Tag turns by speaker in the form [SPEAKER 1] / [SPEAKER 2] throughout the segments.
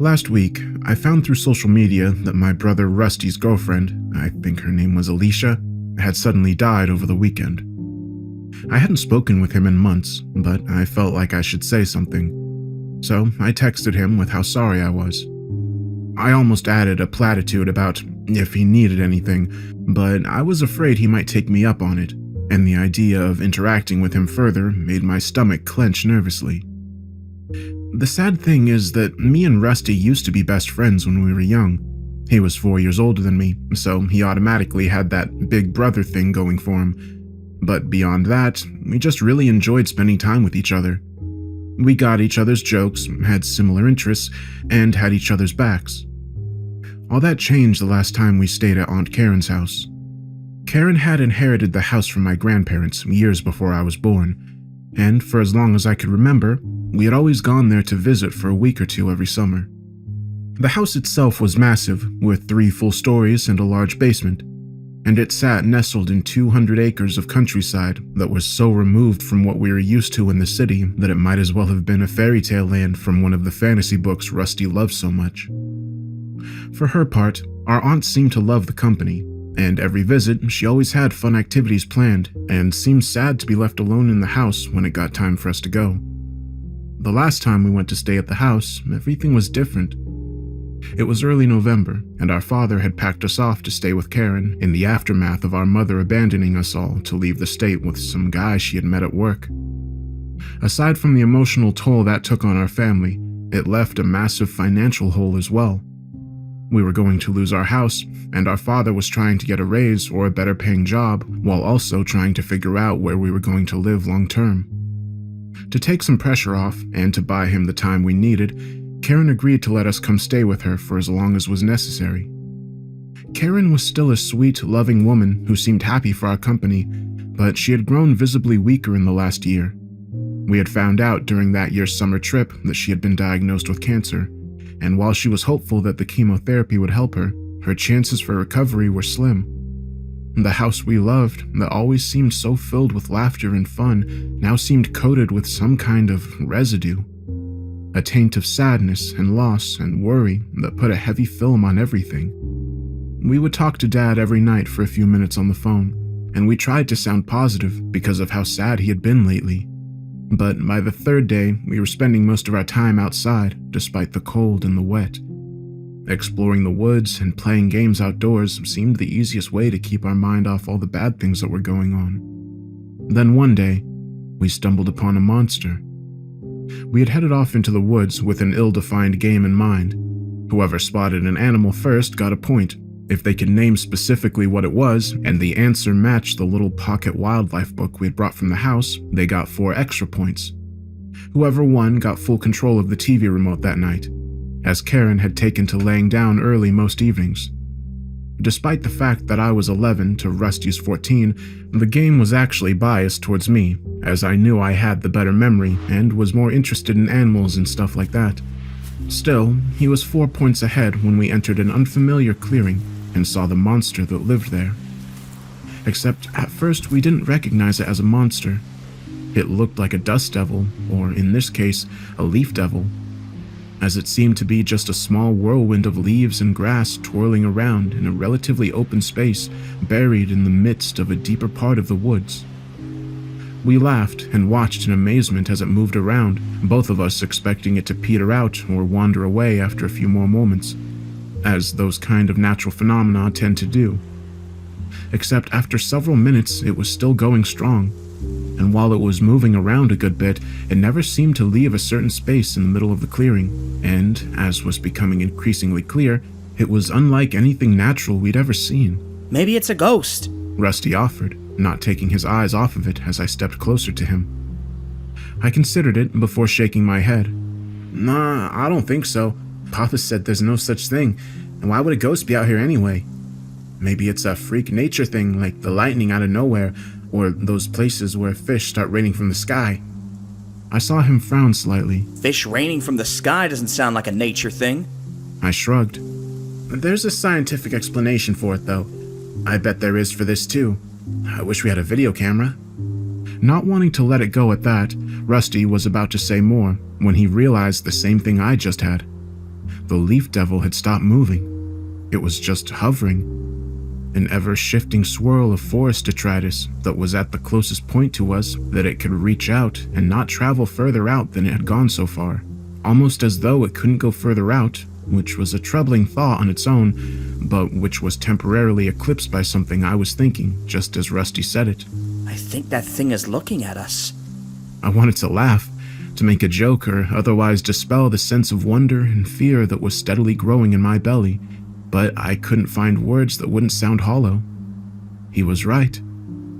[SPEAKER 1] Last week, I found through social media that my brother Rusty's girlfriend, I think her name was Alicia, had suddenly died over the weekend. I hadn't spoken with him in months, but I felt like I should say something. So I texted him with how sorry I was. I almost added a platitude about if he needed anything, but I was afraid he might take me up on it, and the idea of interacting with him further made my stomach clench nervously. The sad thing is that me and Rusty used to be best friends when we were young. He was 4 years older than me, so he automatically had that big brother thing going for him. But beyond that, we just really enjoyed spending time with each other. We got each other's jokes, had similar interests, and had each other's backs. All that changed the last time we stayed at Aunt Karen's house. Karen had inherited the house from my grandparents years before I was born, and for as long as I could remember, we had always gone there to visit for a week or two every summer. The house itself was massive, with 3 full stories and a large basement, and it sat nestled in 200 acres of countryside that was so removed from what we were used to in the city that it might as well have been a fairy tale land from one of the fantasy books Rusty loved so much. For her part, our aunt seemed to love the company, and every visit she always had fun activities planned and seemed sad to be left alone in the house when it got time for us to go. The last time we went to stay at the house, everything was different. It was early November, and our father had packed us off to stay with Karen in the aftermath of our mother abandoning us all to leave the state with some guy she had met at work. Aside from the emotional toll that took on our family, it left a massive financial hole as well. We were going to lose our house, and our father was trying to get a raise or a better paying job while also trying to figure out where we were going to live long term. To take some pressure off and to buy him the time we needed, Karen agreed to let us come stay with her for as long as was necessary. Karen was still a sweet, loving woman who seemed happy for our company, but she had grown visibly weaker in the last year. We had found out during that year's summer trip that she had been diagnosed with cancer, and while she was hopeful that the chemotherapy would help her, her chances for recovery were slim. The house we loved, that always seemed so filled with laughter and fun, now seemed coated with some kind of residue. A taint of sadness and loss and worry that put a heavy film on everything. We would talk to Dad every night for a few minutes on the phone, and we tried to sound positive because of how sad he had been lately. But by the 3rd day, we were spending most of our time outside, despite the cold and the wet. Exploring the woods and playing games outdoors seemed the easiest way to keep our mind off all the bad things that were going on. Then one day, we stumbled upon a monster. We had headed off into the woods with an ill-defined game in mind. Whoever spotted an animal first got a point. If they could name specifically what it was, and the answer matched the little pocket wildlife book we had brought from the house, they got 4 extra points. Whoever won got full control of the TV remote that night, as Karen had taken to laying down early most evenings. Despite the fact that I was 11 to Rusty's 14, the game was actually biased towards me, as I knew I had the better memory and was more interested in animals and stuff like that. Still, he was 4 points ahead when we entered an unfamiliar clearing and saw the monster that lived there. Except at first we didn't recognize it as a monster. It looked like a dust devil, or in this case, a leaf devil, as it seemed to be just a small whirlwind of leaves and grass twirling around in a relatively open space buried in the midst of a deeper part of the woods. We laughed and watched in amazement as it moved around, both of us expecting it to peter out or wander away after a few more moments, as those kind of natural phenomena tend to do. Except after several minutes it was still going strong, and while it was moving around a good bit, it never seemed to leave a certain space in the middle of the clearing, and, as was becoming increasingly clear, it was unlike anything natural we'd ever seen.
[SPEAKER 2] Maybe it's a ghost,
[SPEAKER 1] Rusty offered, not taking his eyes off of it as I stepped closer to him. I considered it before shaking my head. Nah, I don't think so. Papa said there's no such thing, and why would a ghost be out here anyway? Maybe it's a freak nature thing like the lightning out of nowhere, or those places where fish start raining from the sky. I saw him frown slightly.
[SPEAKER 2] Fish raining from the sky doesn't sound like a nature thing.
[SPEAKER 1] I shrugged. There's a scientific explanation for it, though. I bet there is for this, too. I wish we had a video camera. Not wanting to let it go at that, Rusty was about to say more when he realized the same thing I just had. The leaf devil had stopped moving. It was just hovering, an ever-shifting swirl of forest detritus that was at the closest point to us that it could reach out and not travel further out than it had gone so far, almost as though it couldn't go further out, which was a troubling thought on its own, but which was temporarily eclipsed by something I was thinking just as Rusty said it.
[SPEAKER 2] I think that thing is looking at us.
[SPEAKER 1] I wanted to laugh, to make a joke or otherwise dispel the sense of wonder and fear that was steadily growing in my belly, but I couldn't find words that wouldn't sound hollow. He was right.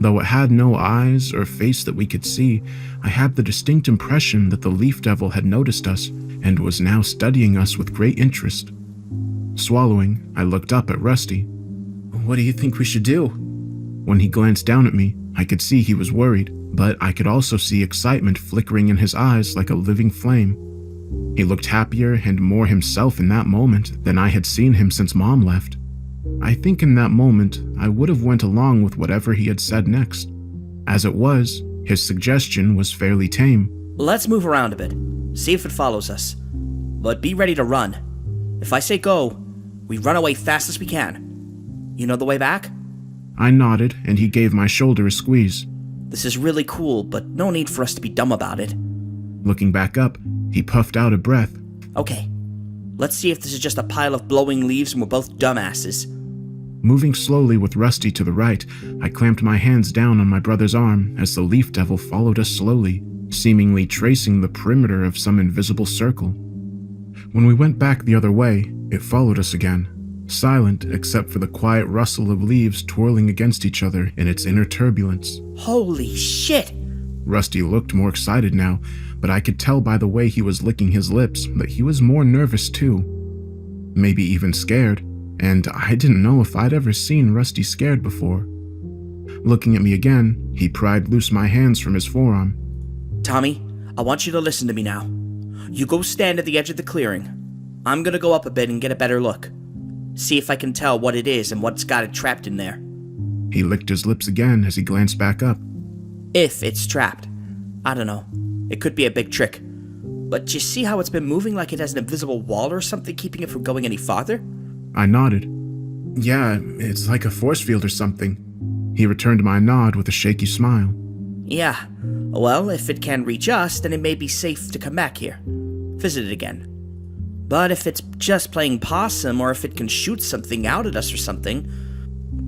[SPEAKER 1] Though it had no eyes or face that we could see, I had the distinct impression that the leaf devil had noticed us and was now studying us with great interest. Swallowing, I looked up at Rusty. "What do you think we should do?" When he glanced down at me, I could see he was worried, but I could also see excitement flickering in his eyes like a living flame. He looked happier and more himself in that moment than I had seen him since Mom left. I think in that moment, I would have went along with whatever he had said next. As it was, his suggestion was fairly tame.
[SPEAKER 2] Let's move around a bit, see if it follows us. But be ready to run. If I say go, we run away fast as we can. You know the way back?
[SPEAKER 1] I nodded, and he gave my shoulder a squeeze.
[SPEAKER 2] This is really cool, but no need for us to be dumb about it.
[SPEAKER 1] Looking back up, he puffed out a breath.
[SPEAKER 2] Okay, let's see if this is just a pile of blowing leaves and we're both dumbasses.
[SPEAKER 1] Moving slowly with Rusty to the right, I clamped my hands down on my brother's arm as the leaf devil followed us slowly, seemingly tracing the perimeter of some invisible circle. When we went back the other way, it followed us again, silent except for the quiet rustle of leaves twirling against each other in its inner turbulence.
[SPEAKER 2] Holy shit!
[SPEAKER 1] Rusty looked more excited now, but I could tell by the way he was licking his lips that he was more nervous too. Maybe even scared, and I didn't know if I'd ever seen Rusty scared before. Looking at me again, he pried loose my hands from his forearm.
[SPEAKER 2] Tommy, I want you to listen to me now. You go stand at the edge of the clearing. I'm gonna go up a bit and get a better look. See if I can tell what it is and what's got it trapped in there.
[SPEAKER 1] He licked his lips again as he glanced back up.
[SPEAKER 2] If it's trapped. I don't know. It could be a big trick. But you see how it's been moving like it has an invisible wall or something keeping it from going any farther?
[SPEAKER 1] I nodded. Yeah, it's like a force field or something. He returned my nod with a shaky smile.
[SPEAKER 2] Yeah. Well, if it can reach us, then it may be safe to come back here. Visit it again. But if it's just playing possum or if it can shoot something out at us or something,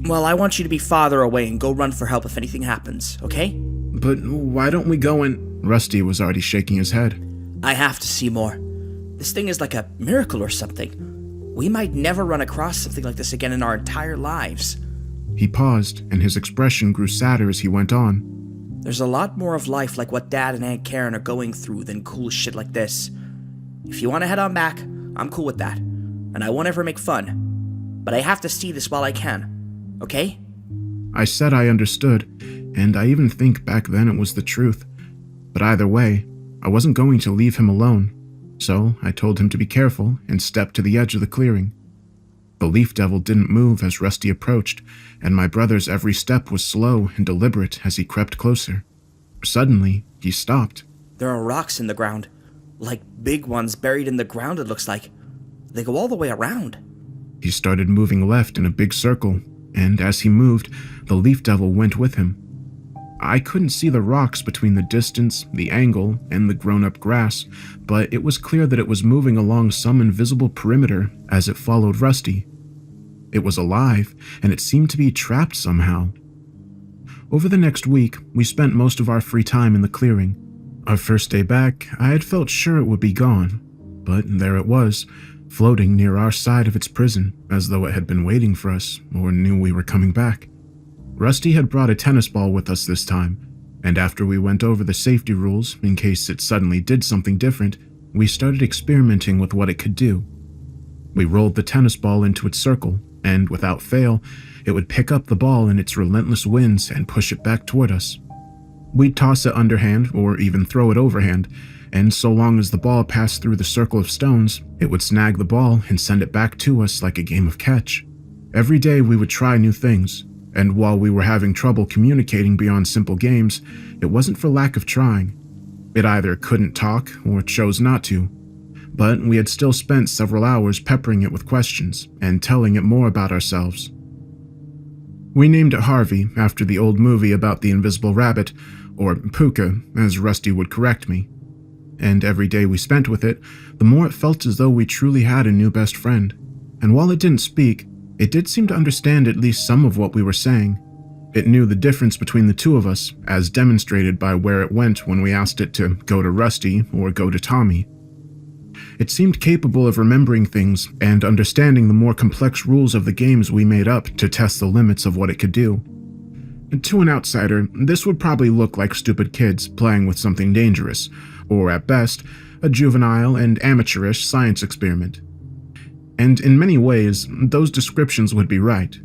[SPEAKER 2] well, I want you to be farther away and go run for help if anything happens, okay?
[SPEAKER 1] But why don't we go and... Rusty was already shaking his head.
[SPEAKER 2] I have to see more. This thing is like a miracle or something. We might never run across something like this again in our entire lives.
[SPEAKER 1] He paused, and his expression grew sadder as he went on.
[SPEAKER 2] There's a lot more of life like what Dad and Aunt Karen are going through than cool shit like this. If you want to head on back, I'm cool with that. And I won't ever make fun. But I have to see this while I can. Okay?
[SPEAKER 1] I said I understood, and I even think back then it was the truth. But either way, I wasn't going to leave him alone, so I told him to be careful and stepped to the edge of the clearing. The leaf devil didn't move as Rusty approached, and my brother's every step was slow and deliberate as he crept closer. Suddenly, he stopped.
[SPEAKER 2] There are rocks in the ground. Like big ones buried in the ground, it looks like. They go all the way around.
[SPEAKER 1] He started moving left in a big circle, and as he moved, the leaf devil went with him. I couldn't see the rocks between the distance, the angle, and the grown-up grass, but it was clear that it was moving along some invisible perimeter as it followed Rusty. It was alive, and it seemed to be trapped somehow. Over the next week, we spent most of our free time in the clearing. Our first day back, I had felt sure it would be gone, but there it was, floating near our side of its prison, as though it had been waiting for us or knew we were coming back. Rusty had brought a tennis ball with us this time, and after we went over the safety rules in case it suddenly did something different, we started experimenting with what it could do. We rolled the tennis ball into its circle, and without fail, it would pick up the ball in its relentless winds and push it back toward us. We'd toss it underhand or even throw it overhand, and so long as the ball passed through the circle of stones, it would snag the ball and send it back to us like a game of catch. Every day we would try new things, and while we were having trouble communicating beyond simple games, it wasn't for lack of trying. It either couldn't talk or chose not to. but we had still spent several hours peppering it with questions and telling it more about ourselves. We named it Harvey after the old movie about the invisible rabbit, or Puka, as Rusty would correct me. And every day we spent with it, the more it felt as though we truly had a new best friend. And while it didn't speak, it did seem to understand at least some of what we were saying. It knew the difference between the two of us, as demonstrated by where it went when we asked it to go to Rusty or go to Tommy. It seemed capable of remembering things and understanding the more complex rules of the games we made up to test the limits of what it could do. To an outsider, this would probably look like stupid kids playing with something dangerous, or at best, a juvenile and amateurish science experiment. And in many ways, those descriptions would be right.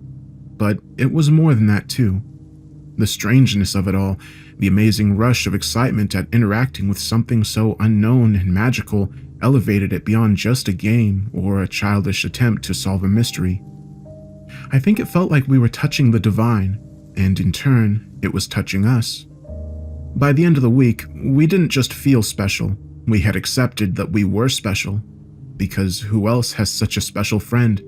[SPEAKER 1] But it was more than that too. The strangeness of it all, the amazing rush of excitement at interacting with something so unknown and magical, elevated it beyond just a game or a childish attempt to solve a mystery. I think it felt like we were touching the divine, and in turn, it was touching us. By the end of the week, we didn't just feel special, we had accepted that we were special, because who else has such a special friend?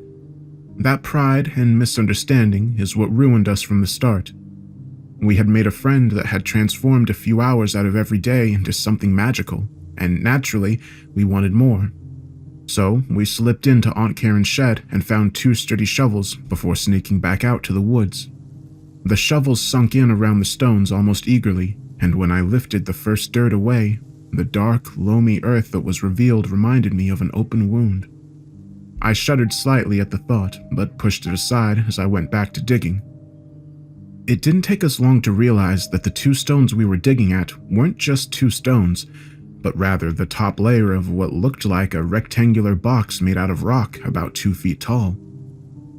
[SPEAKER 1] That pride and misunderstanding is what ruined us from the start. We had made a friend that had transformed a few hours out of every day into something magical, and naturally, we wanted more. So, we slipped into Aunt Karen's shed and found 2 sturdy shovels before sneaking back out to the woods. The shovels sunk in around the stones almost eagerly, and when I lifted the first dirt away, the dark, loamy earth that was revealed reminded me of an open wound. I shuddered slightly at the thought, but pushed it aside as I went back to digging. It didn't take us long to realize that the 2 stones we were digging at weren't just 2 stones, but rather the top layer of what looked like a rectangular box made out of rock about 2 feet tall.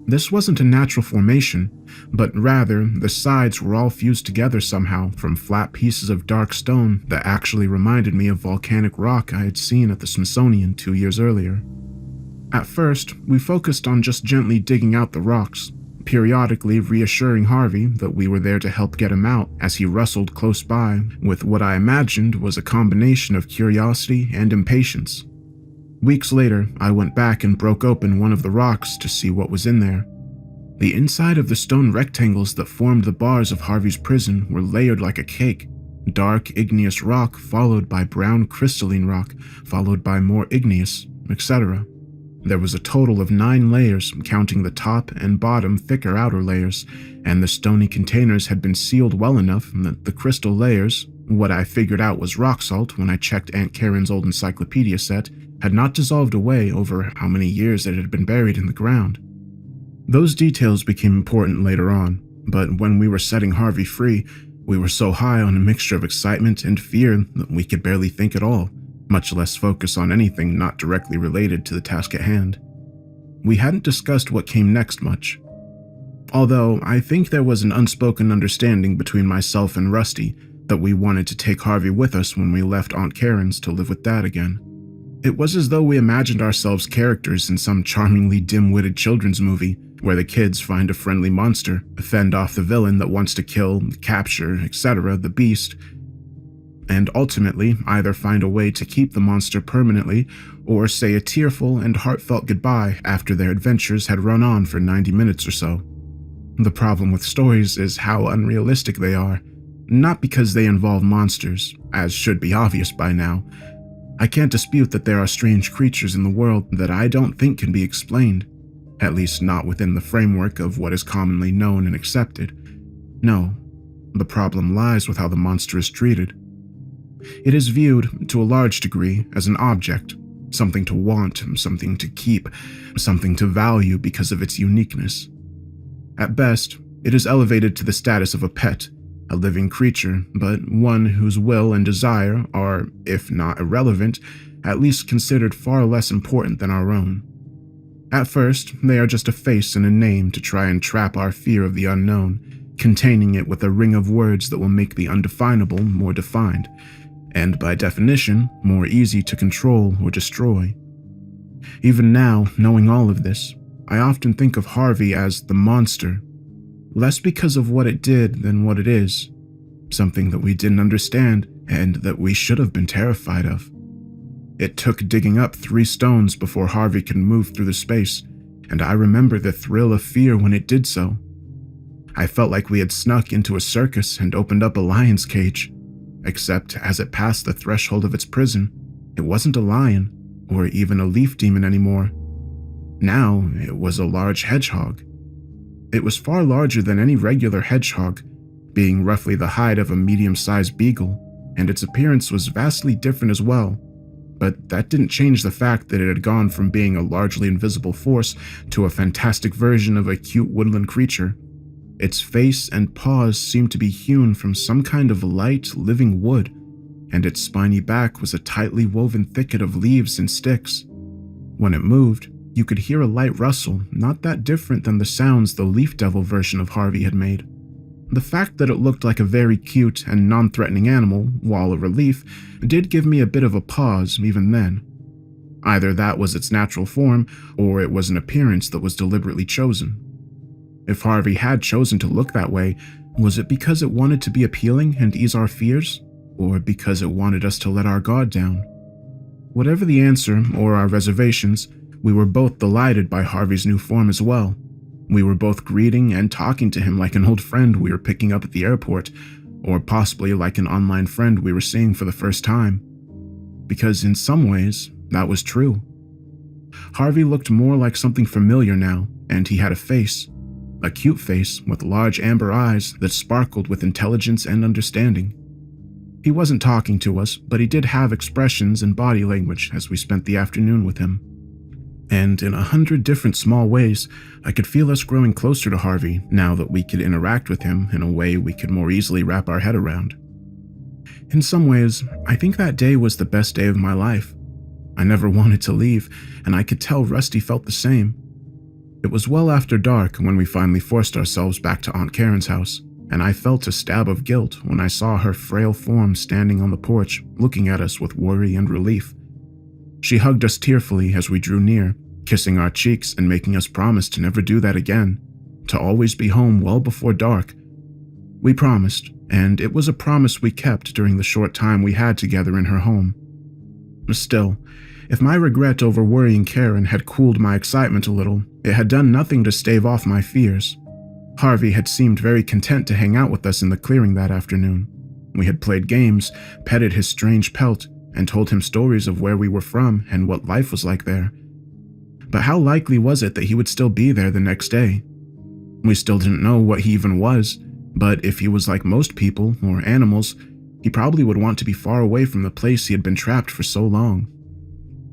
[SPEAKER 1] This wasn't a natural formation, but rather the sides were all fused together somehow from flat pieces of dark stone that actually reminded me of volcanic rock I had seen at the Smithsonian 2 years earlier. At first, we focused on just gently digging out the rocks, periodically reassuring Harvey that we were there to help get him out as he rustled close by with what I imagined was a combination of curiosity and impatience. Weeks later, I went back and broke open one of the rocks to see what was in there. The inside of the stone rectangles that formed the bars of Harvey's prison were layered like a cake. Dark, igneous rock followed by brown crystalline rock, followed by more igneous, etc. There was a total of 9 layers, counting the top and bottom thicker outer layers, and the stony containers had been sealed well enough that the crystal layers, what I figured out was rock salt when I checked Aunt Karen's old encyclopedia set, had not dissolved away over how many years it had been buried in the ground. Those details became important later on, but when we were setting Harvey free, we were so high on a mixture of excitement and fear that we could barely think at all, much less focus on anything not directly related to the task at hand. We hadn't discussed what came next much. Although I think there was an unspoken understanding between myself and Rusty that we wanted to take Harvey with us when we left Aunt Karen's to live with Dad again. It was as though we imagined ourselves characters in some charmingly dim-witted children's movie where the kids find a friendly monster, fend off the villain that wants to kill, capture, etc. the beast, and ultimately either find a way to keep the monster permanently or say a tearful and heartfelt goodbye after their adventures had run on for 90 minutes or so. The problem with stories is how unrealistic they are, not because they involve monsters, as should be obvious by now. I can't dispute that there are strange creatures in the world that I don't think can be explained, at least not within the framework of what is commonly known and accepted. No, the problem lies with how the monster is treated. It is viewed, to a large degree, as an object, something to want, something to keep, something to value because of its uniqueness. At best, it is elevated to the status of a pet, a living creature, but one whose will and desire are, if not irrelevant, at least considered far less important than our own. At first, they are just a face and a name to try and trap our fear of the unknown, containing it with a ring of words that will make the undefinable more defined, and by definition, more easy to control or destroy. Even now, knowing all of this, I often think of Harvey as the monster, less because of what it did than what it is, something that we didn't understand and that we should have been terrified of. It took digging up 3 stones before Harvey could move through the space, and I remember the thrill of fear when it did so. I felt like we had snuck into a circus and opened up a lion's cage, except as it passed the threshold of its prison, it wasn't a lion or even a leaf demon anymore. Now it was a large hedgehog. It was far larger than any regular hedgehog, being roughly the height of a medium-sized beagle, and its appearance was vastly different as well. But that didn't change the fact that it had gone from being a largely invisible force to a fantastic version of a cute woodland creature. Its face and paws seemed to be hewn from some kind of light, living wood, and its spiny back was a tightly woven thicket of leaves and sticks. When it moved, you could hear a light rustle, not that different than the sounds the Leaf Devil version of Harvey had made. The fact that it looked like a very cute and non-threatening animal, while a relief, did give me a bit of a pause even then. Either that was its natural form, or it was an appearance that was deliberately chosen. If Harvey had chosen to look that way, was it because it wanted to be appealing and ease our fears, or because it wanted us to let our guard down? Whatever the answer or our reservations, we were both delighted by Harvey's new form as well. We were both greeting and talking to him like an old friend we were picking up at the airport, or possibly like an online friend we were seeing for the first time. Because in some ways, that was true. Harvey looked more like something familiar now, and he had a face. A cute face with large amber eyes that sparkled with intelligence and understanding. He wasn't talking to us, but he did have expressions and body language as we spent the afternoon with him. And in 100 different small ways, I could feel us growing closer to Harvey now that we could interact with him in a way we could more easily wrap our head around. In some ways, I think that day was the best day of my life. I never wanted to leave, and I could tell Rusty felt the same. It was well after dark when we finally forced ourselves back to Aunt Karen's house, and I felt a stab of guilt when I saw her frail form standing on the porch, looking at us with worry and relief. She hugged us tearfully as we drew near, kissing our cheeks and making us promise to never do that again, to always be home well before dark. We promised, and it was a promise we kept during the short time we had together in her home. Still, if my regret over worrying Karen had cooled my excitement a little, it had done nothing to stave off my fears. Harvey had seemed very content to hang out with us in the clearing that afternoon. We had played games, petted his strange pelt, and told him stories of where we were from and what life was like there. But how likely was it that he would still be there the next day? We still didn't know what he even was, but if he was like most people or animals, he probably would want to be far away from the place he had been trapped for so long.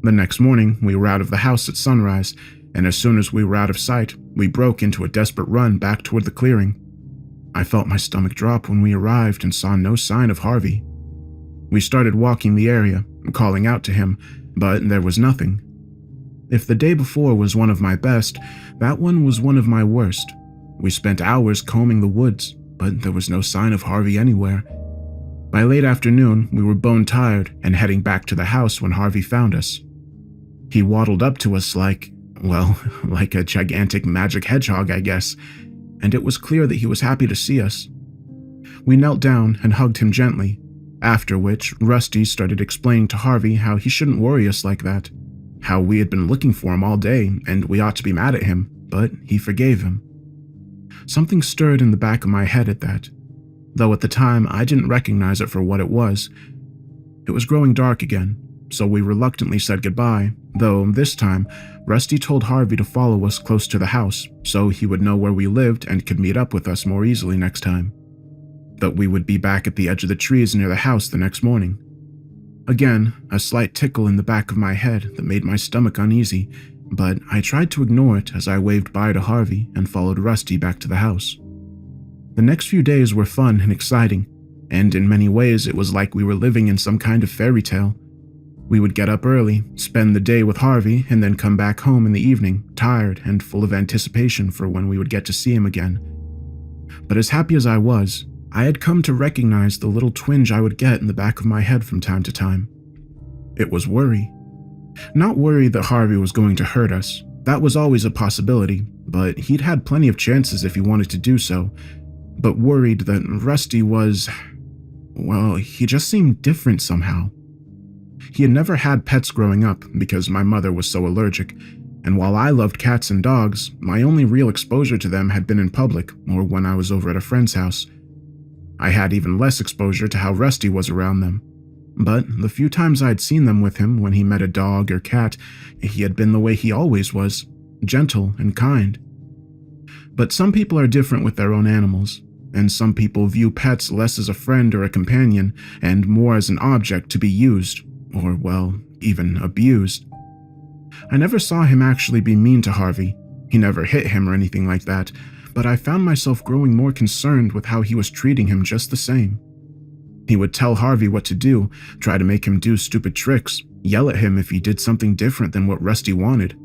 [SPEAKER 1] The next morning, we were out of the house at sunrise, and as soon as we were out of sight, we broke into a desperate run back toward the clearing. I felt my stomach drop when we arrived and saw no sign of Harvey. We started walking the area, calling out to him, but there was nothing. If the day before was one of my best, that one was one of my worst. We spent hours combing the woods, but there was no sign of Harvey anywhere. By late afternoon, we were bone-tired and heading back to the house when Harvey found us. He waddled up to us like a gigantic magic hedgehog, I guess, and it was clear that he was happy to see us. We knelt down and hugged him gently, after which Rusty started explaining to Harvey how he shouldn't worry us like that, how we had been looking for him all day and we ought to be mad at him, but he forgave him. Something stirred in the back of my head at that, though at the time I didn't recognize it for what it was. It was growing dark again, so we reluctantly said goodbye, though this time Rusty told Harvey to follow us close to the house so he would know where we lived and could meet up with us more easily next time. That we would be back at the edge of the trees near the house the next morning. Again, a slight tickle in the back of my head that made my stomach uneasy, but I tried to ignore it as I waved bye to Harvey and followed Rusty back to the house. The next few days were fun and exciting, and in many ways it was like we were living in some kind of fairy tale. We would get up early, spend the day with Harvey, and then come back home in the evening, tired and full of anticipation for when we would get to see him again. But as happy as I was, I had come to recognize the little twinge I would get in the back of my head from time to time. It was worry. Not worry that Harvey was going to hurt us. That was always a possibility, but he'd had plenty of chances if he wanted to do so. But worried that Rusty was... well, he just seemed different somehow. He had never had pets growing up because my mother was so allergic, and while I loved cats and dogs, my only real exposure to them had been in public or when I was over at a friend's house. I had even less exposure to how Rusty was around them. But the few times I'd seen them with him when he met a dog or cat, he had been the way he always was, gentle and kind. But some people are different with their own animals, and some people view pets less as a friend or a companion and more as an object to be used, or, well, even abused. I never saw him actually be mean to Harvey. He never hit him or anything like that, but I found myself growing more concerned with how he was treating him just the same. He would tell Harvey what to do, try to make him do stupid tricks, yell at him if he did something different than what Rusty wanted.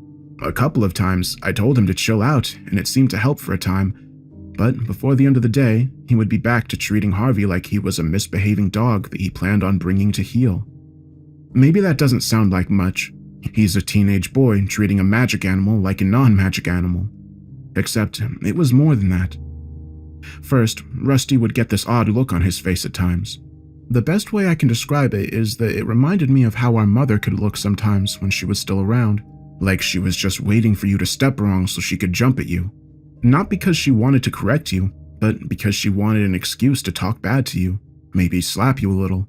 [SPEAKER 1] A couple of times, I told him to chill out, and it seemed to help for a time. But before the end of the day, he would be back to treating Harvey like he was a misbehaving dog that he planned on bringing to heel. Maybe that doesn't sound like much. He's a teenage boy treating a magic animal like a non-magic animal. Except it was more than that. First, Rusty would get this odd look on his face at times. The best way I can describe it is that it reminded me of how our mother could look sometimes when she was still around, like she was just waiting for you to step wrong so she could jump at you. Not because she wanted to correct you, but because she wanted an excuse to talk bad to you, maybe slap you a little.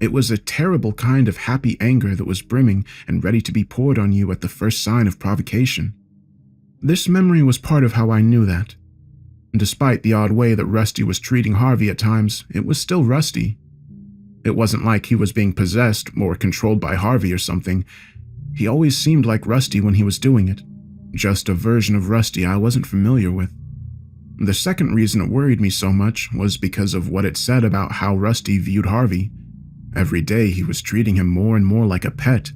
[SPEAKER 1] It was a terrible kind of happy anger that was brimming and ready to be poured on you at the first sign of provocation. This memory was part of how I knew that. Despite the odd way that Rusty was treating Harvey at times, it was still Rusty. It wasn't like he was being possessed or controlled by Harvey or something. He always seemed like Rusty when he was doing it, just a version of Rusty I wasn't familiar with. The second reason it worried me so much was because of what it said about how Rusty viewed Harvey. Every day he was treating him more and more like a pet,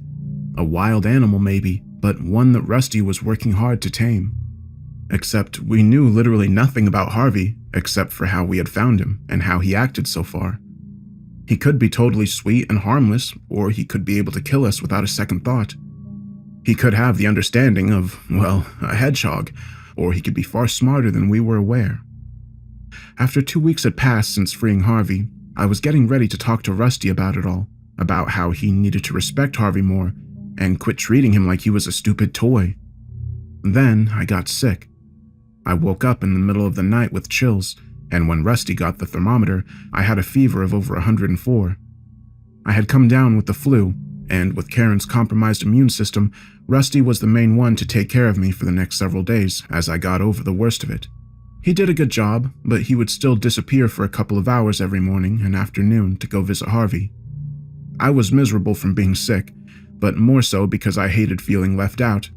[SPEAKER 1] a wild animal maybe, but one that Rusty was working hard to tame. Except we knew literally nothing about Harvey except for how we had found him and how he acted so far. He could be totally sweet and harmless, or he could be able to kill us without a second thought. He could have the understanding of, well, a hedgehog, or he could be far smarter than we were aware. After 2 weeks had passed since freeing Harvey, I was getting ready to talk to Rusty about it all, about how he needed to respect Harvey more and quit treating him like he was a stupid toy. Then I got sick. I woke up in the middle of the night with chills, and when Rusty got the thermometer, I had a fever of over 104. I had come down with the flu, and with Karen's compromised immune system, Rusty was the main one to take care of me for the next several days as I got over the worst of it. He did a good job, but he would still disappear for a couple of hours every morning and afternoon to go visit Harvey. I was miserable from being sick, but more so because I hated feeling left out.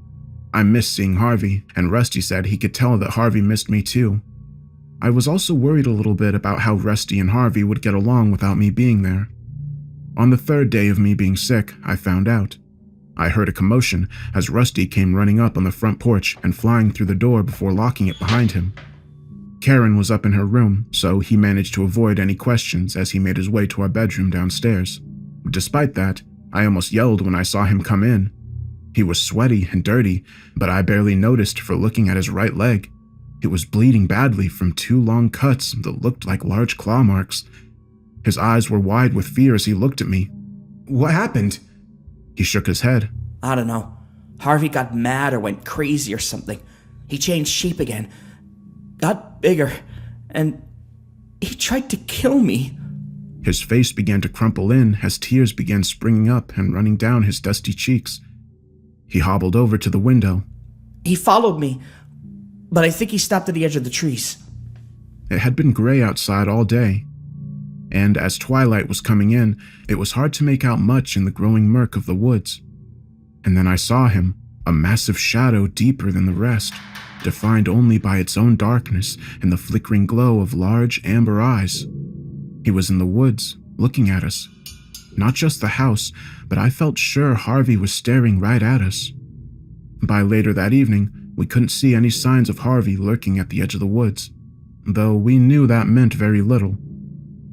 [SPEAKER 1] I missed seeing Harvey, and Rusty said he could tell that Harvey missed me too. I was also worried a little bit about how Rusty and Harvey would get along without me being there. On the third day of me being sick, I found out. I heard a commotion as Rusty came running up on the front porch and flying through the door before locking it behind him. Karen was up in her room, so he managed to avoid any questions as he made his way to our bedroom downstairs. Despite that, I almost yelled when I saw him come in. He was sweaty and dirty, but I barely noticed for looking at his right leg. It was bleeding badly from 2 long cuts that looked like large claw marks. His eyes were wide with fear as he looked at me. "What happened?" He shook his head.
[SPEAKER 2] I don't know. Harvey got mad or went crazy or something. He changed shape again, got bigger, and he tried to kill me.
[SPEAKER 1] His face began to crumple in as tears began springing up and running down his dusty cheeks. He hobbled over to the window.
[SPEAKER 2] He followed me, but I think he stopped at the edge of the trees.
[SPEAKER 1] It had been gray outside all day, and as twilight was coming in, it was hard to make out much in the growing murk of the woods. And then I saw him, a massive shadow deeper than the rest, defined only by its own darkness and the flickering glow of large amber eyes. He was in the woods, looking at us. Not just the house, but I felt sure Harvey was staring right at us. By later that evening, we couldn't see any signs of Harvey lurking at the edge of the woods, though we knew that meant very little.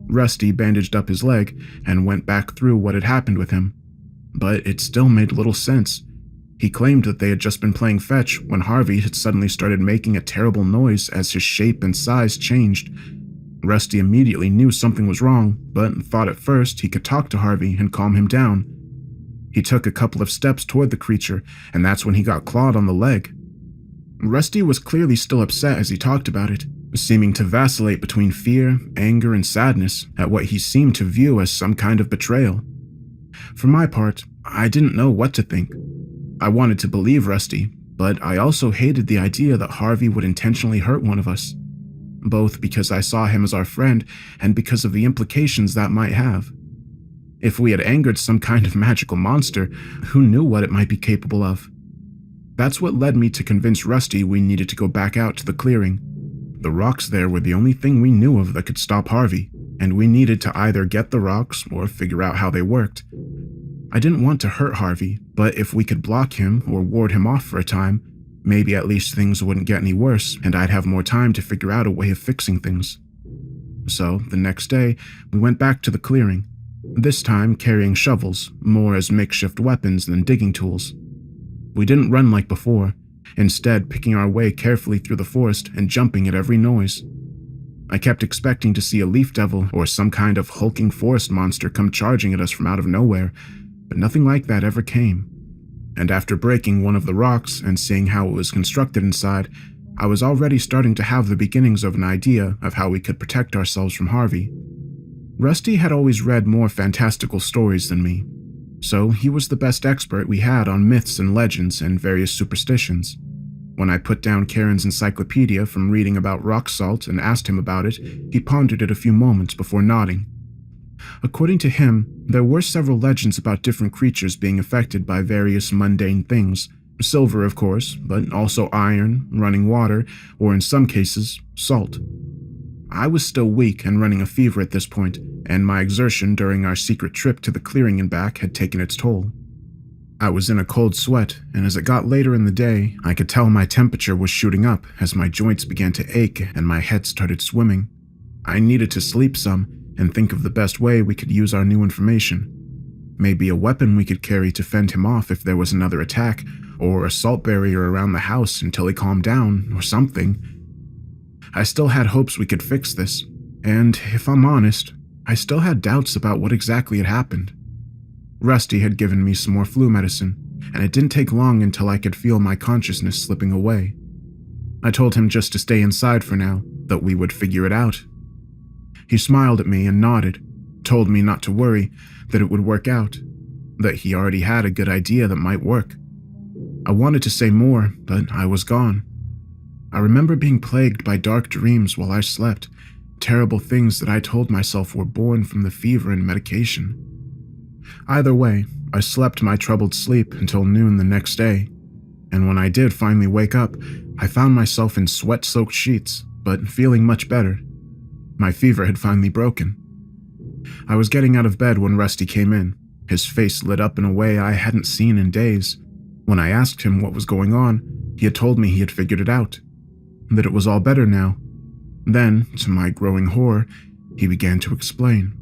[SPEAKER 1] Rusty bandaged up his leg and went back through what had happened with him, but it still made little sense. He claimed that they had just been playing fetch when Harvey had suddenly started making a terrible noise as his shape and size changed. Rusty immediately knew something was wrong, but thought at first he could talk to Harvey and calm him down, He took a couple of steps toward the creature, and that's when he got clawed on the leg. Rusty was clearly still upset as he talked about it, seeming to vacillate between fear, anger, and sadness at what he seemed to view as some kind of betrayal. For my part, I didn't know what to think. I wanted to believe Rusty, but I also hated the idea that Harvey would intentionally hurt one of us, both because I saw him as our friend and because of the implications that might have. If we had angered some kind of magical monster, who knew what it might be capable of? That's what led me to convince Rusty we needed to go back out to the clearing. The rocks there were the only thing we knew of that could stop Harvey, and we needed to either get the rocks or figure out how they worked. I didn't want to hurt Harvey, but if we could block him or ward him off for a time, maybe at least things wouldn't get any worse and I'd have more time to figure out a way of fixing things. So, the next day, we went back to the clearing, this time carrying shovels, more as makeshift weapons than digging tools. We didn't run like before, instead picking our way carefully through the forest and jumping at every noise. I kept expecting to see a leaf devil or some kind of hulking forest monster come charging at us from out of nowhere, but nothing like that ever came. And after breaking one of the rocks and seeing how it was constructed inside, I was already starting to have the beginnings of an idea of how we could protect ourselves from Harvey. Rusty had always read more fantastical stories than me, so he was the best expert we had on myths and legends and various superstitions. When I put down Karen's encyclopedia from reading about rock salt and asked him about it, he pondered it a few moments before nodding. According to him, there were several legends about different creatures being affected by various mundane things. Silver, of course, but also iron, running water, or in some cases, salt. I was still weak and running a fever at this point, and my exertion during our secret trip to the clearing and back had taken its toll. I was in a cold sweat, and as it got later in the day, I could tell my temperature was shooting up as my joints began to ache and my head started swimming. I needed to sleep some and think of the best way we could use our new information. Maybe a weapon we could carry to fend him off if there was another attack, or a salt barrier around the house until he calmed down, or something. I still had hopes we could fix this, and if I'm honest, I still had doubts about what exactly had happened. Rusty had given me some more flu medicine, and it didn't take long until I could feel my consciousness slipping away. I told him just to stay inside for now, that we would figure it out. He smiled at me and nodded, told me not to worry, that it would work out, that he already had a good idea that might work. I wanted to say more, but I was gone. I remember being plagued by dark dreams while I slept, terrible things that I told myself were born from the fever and medication. Either way, I slept my troubled sleep until noon the next day, and when I did finally wake up, I found myself in sweat-soaked sheets, but feeling much better. My fever had finally broken. I was getting out of bed when Rusty came in, his face lit up in a way I hadn't seen in days. When I asked him what was going on, he had told me he had figured it out, that it was all better now. Then, to my growing horror, he began to explain.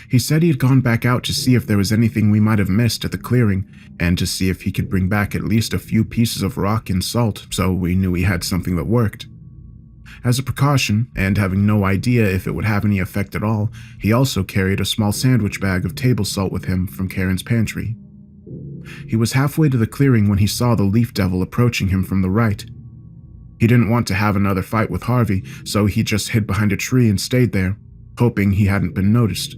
[SPEAKER 1] He said he had gone back out to see if there was anything we might have missed at the clearing, and to see if he could bring back at least a few pieces of rock and salt so we knew he had something that worked. As a precaution, and having no idea if it would have any effect at all, he also carried a small sandwich bag of table salt with him from Karen's pantry. He was halfway to the clearing when he saw the leaf devil approaching him from the right. He didn't want to have another fight with Harvey, so he just hid behind a tree and stayed there, hoping he hadn't been noticed.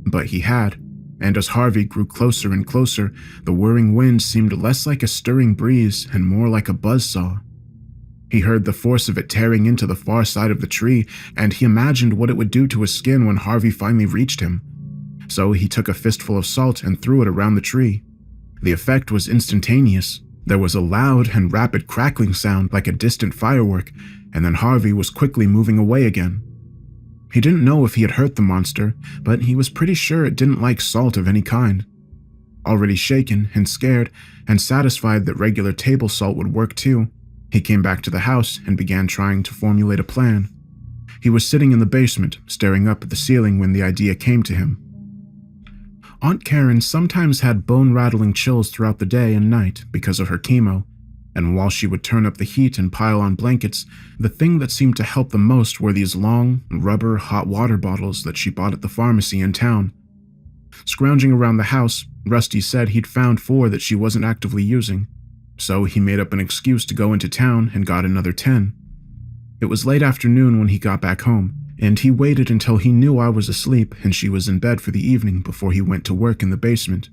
[SPEAKER 1] But he had, and as Harvey grew closer and closer, the whirring wind seemed less like a stirring breeze and more like a buzzsaw. He heard the force of it tearing into the far side of the tree, and he imagined what it would do to his skin when Harvey finally reached him. So he took a fistful of salt and threw it around the tree. The effect was instantaneous. There was a loud and rapid crackling sound like a distant firework, and then Harvey was quickly moving away again. He didn't know if he had hurt the monster, but he was pretty sure it didn't like salt of any kind. Already shaken and scared, and satisfied that regular table salt would work too, he came back to the house and began trying to formulate a plan. He was sitting in the basement, staring up at the ceiling when the idea came to him. Aunt Karen sometimes had bone-rattling chills throughout the day and night because of her chemo, and while she would turn up the heat and pile on blankets, the thing that seemed to help the most were these long, rubber hot water bottles that she bought at the pharmacy in town. Scrounging around the house, Rusty said he'd found 4 that she wasn't actively using, so he made up an excuse to go into town and got another 10. It was late afternoon when he got back home, and he waited until he knew I was asleep and she was in bed for the evening before he went to work in the basement.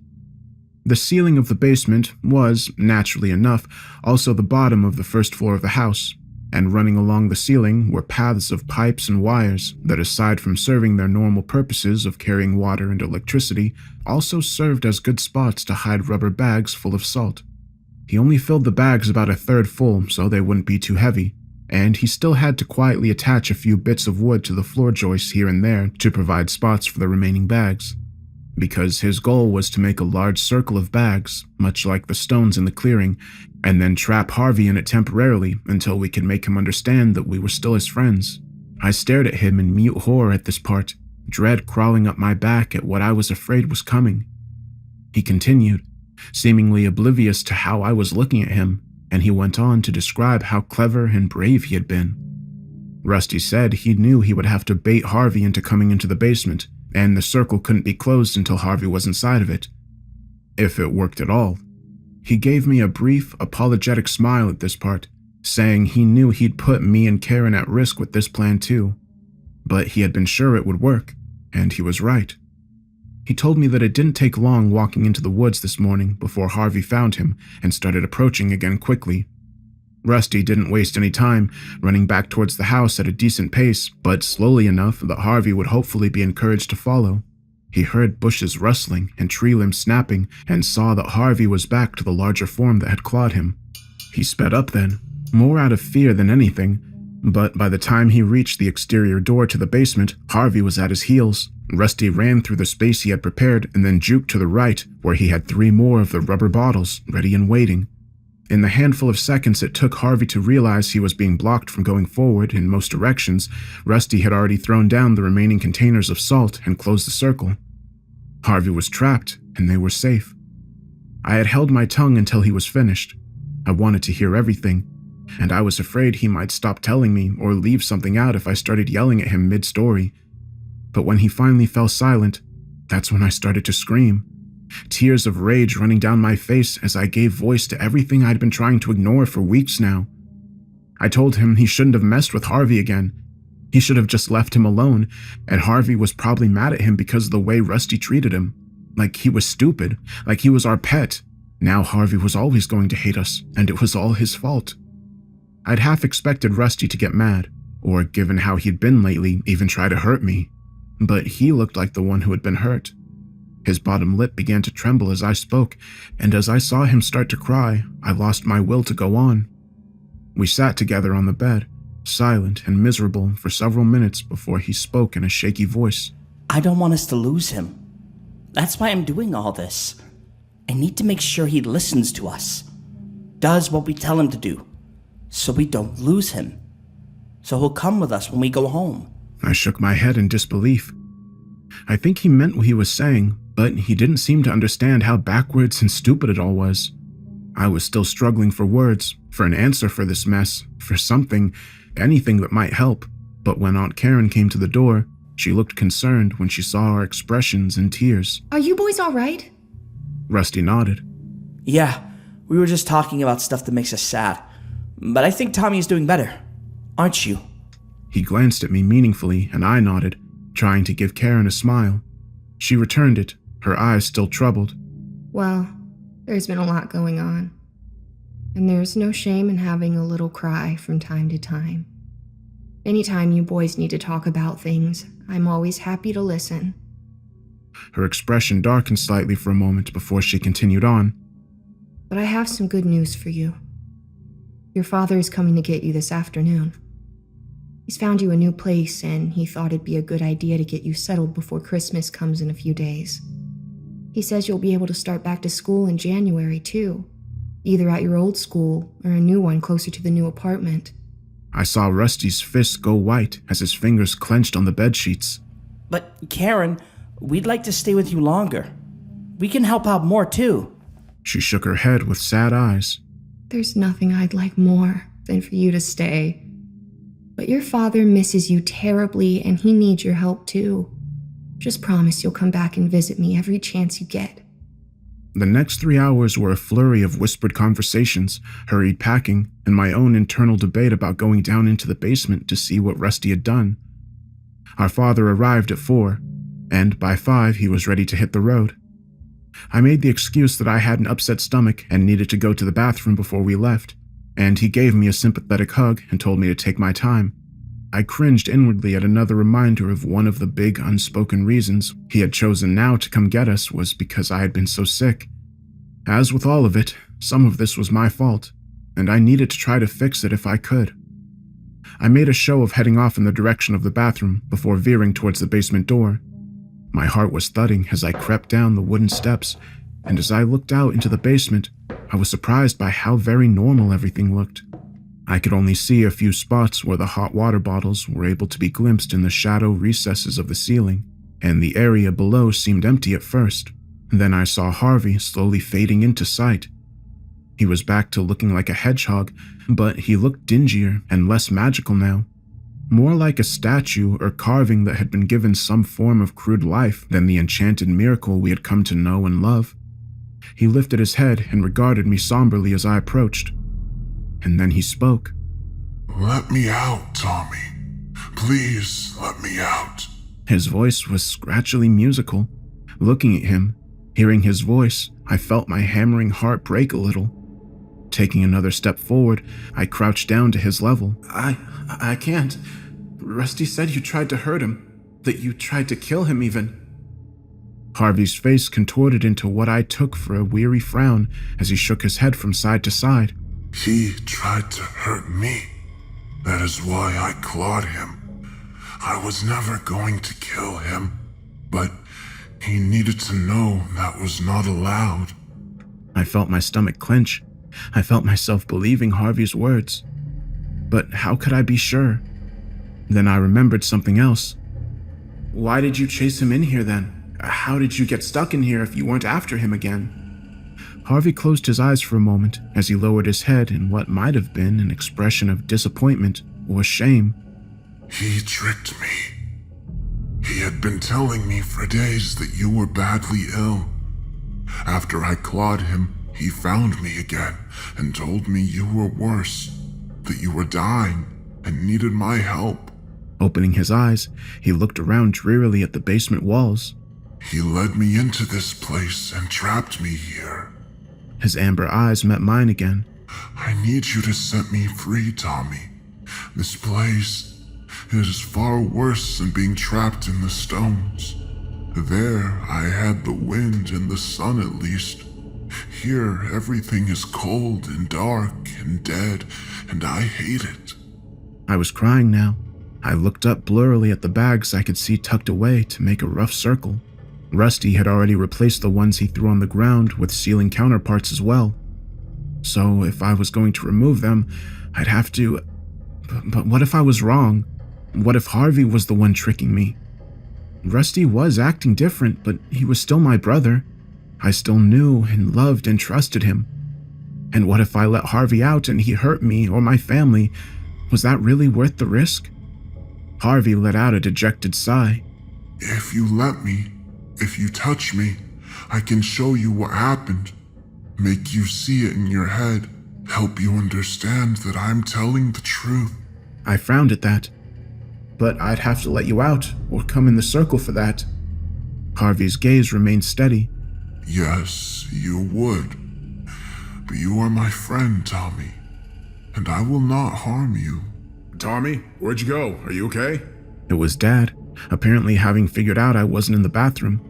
[SPEAKER 1] The ceiling of the basement was, naturally enough, also the bottom of the first floor of the house, and running along the ceiling were paths of pipes and wires that, aside from serving their normal purposes of carrying water and electricity, also served as good spots to hide rubber bags full of salt. He only filled the bags about a third full so they wouldn't be too heavy, and he still had to quietly attach a few bits of wood to the floor joists here and there to provide spots for the remaining bags, because his goal was to make a large circle of bags, much like the stones in the clearing, and then trap Harvey in it temporarily until we could make him understand that we were still his friends. I stared at him in mute horror at this part, dread crawling up my back at what I was afraid was coming. He continued, seemingly oblivious to how I was looking at him, and he went on to describe how clever and brave he had been. Rusty said he knew he would have to bait Harvey into coming into the basement, and the circle couldn't be closed until Harvey was inside of it, if it worked at all. He gave me a brief, apologetic smile at this part, saying he knew he'd put me and Karen at risk with this plan too, but he had been sure it would work, and he was right. He told me that it didn't take long walking into the woods this morning before Harvey found him and started approaching again quickly. Rusty didn't waste any time, running back towards the house at a decent pace, but slowly enough that Harvey would hopefully be encouraged to follow. He heard bushes rustling and tree limbs snapping and saw that Harvey was back to the larger form that had clawed him. He sped up then, more out of fear than anything, but by the time he reached the exterior door to the basement, Harvey was at his heels. Rusty ran through the space he had prepared and then juked to the right, where he had 3 more of the rubber bottles ready and waiting. In the handful of seconds it took Harvey to realize he was being blocked from going forward in most directions, Rusty had already thrown down the remaining containers of salt and closed the circle. Harvey was trapped, and they were safe. I had held my tongue until he was finished. I wanted to hear everything, and I was afraid he might stop telling me or leave something out if I started yelling at him mid-story. But when he finally fell silent, that's when I started to scream. Tears of rage running down my face as I gave voice to everything I'd been trying to ignore for weeks now. I told him he shouldn't have messed with Harvey again. He should have just left him alone, and Harvey was probably mad at him because of the way Rusty treated him. Like he was stupid, like he was our pet. Now Harvey was always going to hate us, and it was all his fault. I'd half expected Rusty to get mad, or given how he'd been lately, even try to hurt me. But he looked like the one who had been hurt. His bottom lip began to tremble as I spoke, and as I saw him start to cry, I lost my will to go on. We sat together on the bed, silent and miserable for several minutes before he spoke in a shaky voice.
[SPEAKER 2] I don't want us to lose him. That's why I'm doing all this. I need to make sure he listens to us, does what we tell him to do, so we don't lose him. So he'll come with us when we go home.
[SPEAKER 1] I shook my head in disbelief. I think he meant what he was saying, but he didn't seem to understand how backwards and stupid it all was. I was still struggling for words, for an answer for this mess, for something, anything that might help. But when Aunt Karen came to the door, she looked concerned when she saw our expressions and tears.
[SPEAKER 3] Are you boys all right?
[SPEAKER 1] Rusty nodded.
[SPEAKER 2] Yeah, we were just talking about stuff that makes us sad. But I think Tommy is doing better. Aren't you?
[SPEAKER 1] He glanced at me meaningfully, and I nodded, trying to give Karen a smile. She returned it, her eyes still troubled.
[SPEAKER 3] Well, there's been a lot going on. And there's no shame in having a little cry from time to time. Anytime you boys need to talk about things, I'm always happy to listen.
[SPEAKER 1] Her expression darkened slightly for a moment before she continued on.
[SPEAKER 3] But I have some good news for you. Your father is coming to get you this afternoon. He's found you a new place, and he thought it'd be a good idea to get you settled before Christmas comes in a few days. He says you'll be able to start back to school in January, too. Either at your old school or a new one closer to the new apartment.
[SPEAKER 1] I saw Rusty's fists go white as his fingers clenched on the bedsheets.
[SPEAKER 2] But Karen, we'd like to stay with you longer. We can help out more, too.
[SPEAKER 1] She shook her head with sad eyes.
[SPEAKER 3] There's nothing I'd like more than for you to stay. But your father misses you terribly, and he needs your help too. Just promise you'll come back and visit me every chance you get.
[SPEAKER 1] The next 3 hours were a flurry of whispered conversations, hurried packing, and my own internal debate about going down into the basement to see what Rusty had done. Our father arrived at 4, and by 5 he was ready to hit the road. I made the excuse that I had an upset stomach and needed to go to the bathroom before we left, and he gave me a sympathetic hug and told me to take my time. I cringed inwardly at another reminder of one of the big unspoken reasons he had chosen now to come get us was because I had been so sick. As with all of it, some of this was my fault, and I needed to try to fix it if I could. I made a show of heading off in the direction of the bathroom before veering towards the basement door. My heart was thudding as I crept down the wooden steps, and as I looked out into the basement, I was surprised by how very normal everything looked. I could only see a few spots where the hot water bottles were able to be glimpsed in the shadow recesses of the ceiling, and the area below seemed empty at first. Then I saw Harvey slowly fading into sight. He was back to looking like a hedgehog, but he looked dingier and less magical now. More like a statue or carving that had been given some form of crude life than the enchanted miracle we had come to know and love. He lifted his head and regarded me somberly as I approached. And then he spoke.
[SPEAKER 4] "Let me out, Tommy. Please let me out."
[SPEAKER 1] His voice was scratchily musical. Looking at him, hearing his voice, I felt my hammering heart break a little. Taking another step forward, I crouched down to his level. I can't. Rusty said you tried to hurt him, that you tried to kill him even. Harvey's face contorted into what I took for a weary frown as he shook his head from side to side.
[SPEAKER 4] "He tried to hurt me. That is why I clawed him. I was never going to kill him, but he needed to know that was not allowed."
[SPEAKER 1] I felt my stomach clench. I felt myself believing Harvey's words. But how could I be sure? Then I remembered something else. Why did you chase him in here then? How did you get stuck in here if you weren't after him again? Harvey closed his eyes for a moment as he lowered his head in what might have been an expression of disappointment or shame.
[SPEAKER 4] "He tricked me. He had been telling me for days that you were badly ill. After I clawed him, he found me again and told me you were worse, that you were dying and needed my help."
[SPEAKER 1] Opening his eyes, he looked around drearily at the basement walls.
[SPEAKER 4] "He led me into this place and trapped me here."
[SPEAKER 1] His amber eyes met mine again.
[SPEAKER 4] "I need you to set me free, Tommy. This place is far worse than being trapped in the stones. There, I had the wind and the sun at least. Here, everything is cold and dark and dead, and I hate it."
[SPEAKER 1] I was crying now. I looked up blurrily at the bags I could see tucked away to make a rough circle. Rusty had already replaced the ones he threw on the ground with ceiling counterparts as well. So if I was going to remove them, I'd have to... But what if I was wrong? What if Harvey was the one tricking me? Rusty was acting different, but he was still my brother. I still knew and loved and trusted him. And what if I let Harvey out and he hurt me or my family? Was that really worth the risk? Harvey let out a dejected sigh.
[SPEAKER 4] "If you let me, if you touch me, I can show you what happened. Make you see it in your head. Help you understand that I'm telling the truth."
[SPEAKER 1] I frowned at that. But I'd have to let you out or come in the circle for that. Harvey's gaze remained steady.
[SPEAKER 4] "Yes, you would. But you are my friend, Tommy, and I will not harm you."
[SPEAKER 5] "Tommy, where'd you go? Are you okay?"
[SPEAKER 1] It was Dad, apparently having figured out I wasn't in the bathroom.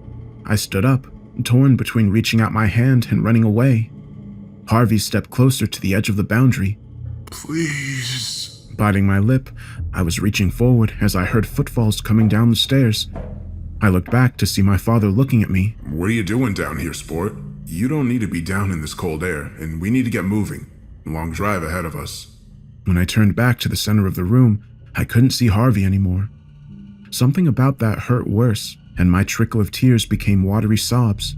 [SPEAKER 1] I stood up, torn between reaching out my hand and running away. Harvey stepped closer to the edge of the boundary.
[SPEAKER 4] "Please."
[SPEAKER 1] Biting my lip, I was reaching forward as I heard footfalls coming down the stairs. I looked back to see my father looking at me.
[SPEAKER 5] "What are you doing down here, sport? You don't need to be down in this cold air, and we need to get moving. Long drive ahead of us."
[SPEAKER 1] When I turned back to the center of the room, I couldn't see Harvey anymore. Something about that hurt worse, and my trickle of tears became watery sobs.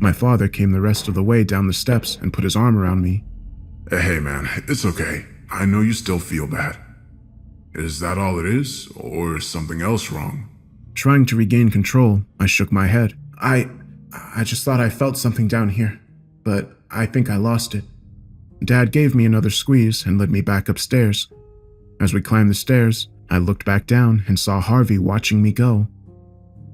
[SPEAKER 1] My father came the rest of the way down the steps and put his arm around me.
[SPEAKER 5] Hey man, it's okay. I know you still feel bad. Is that all it is, or is something else wrong?
[SPEAKER 1] Trying to regain control, I shook my head. I just thought I felt something down here, but I think I lost it. Dad gave me another squeeze and led me back upstairs. As we climbed the stairs, I looked back down and saw Harvey watching me go.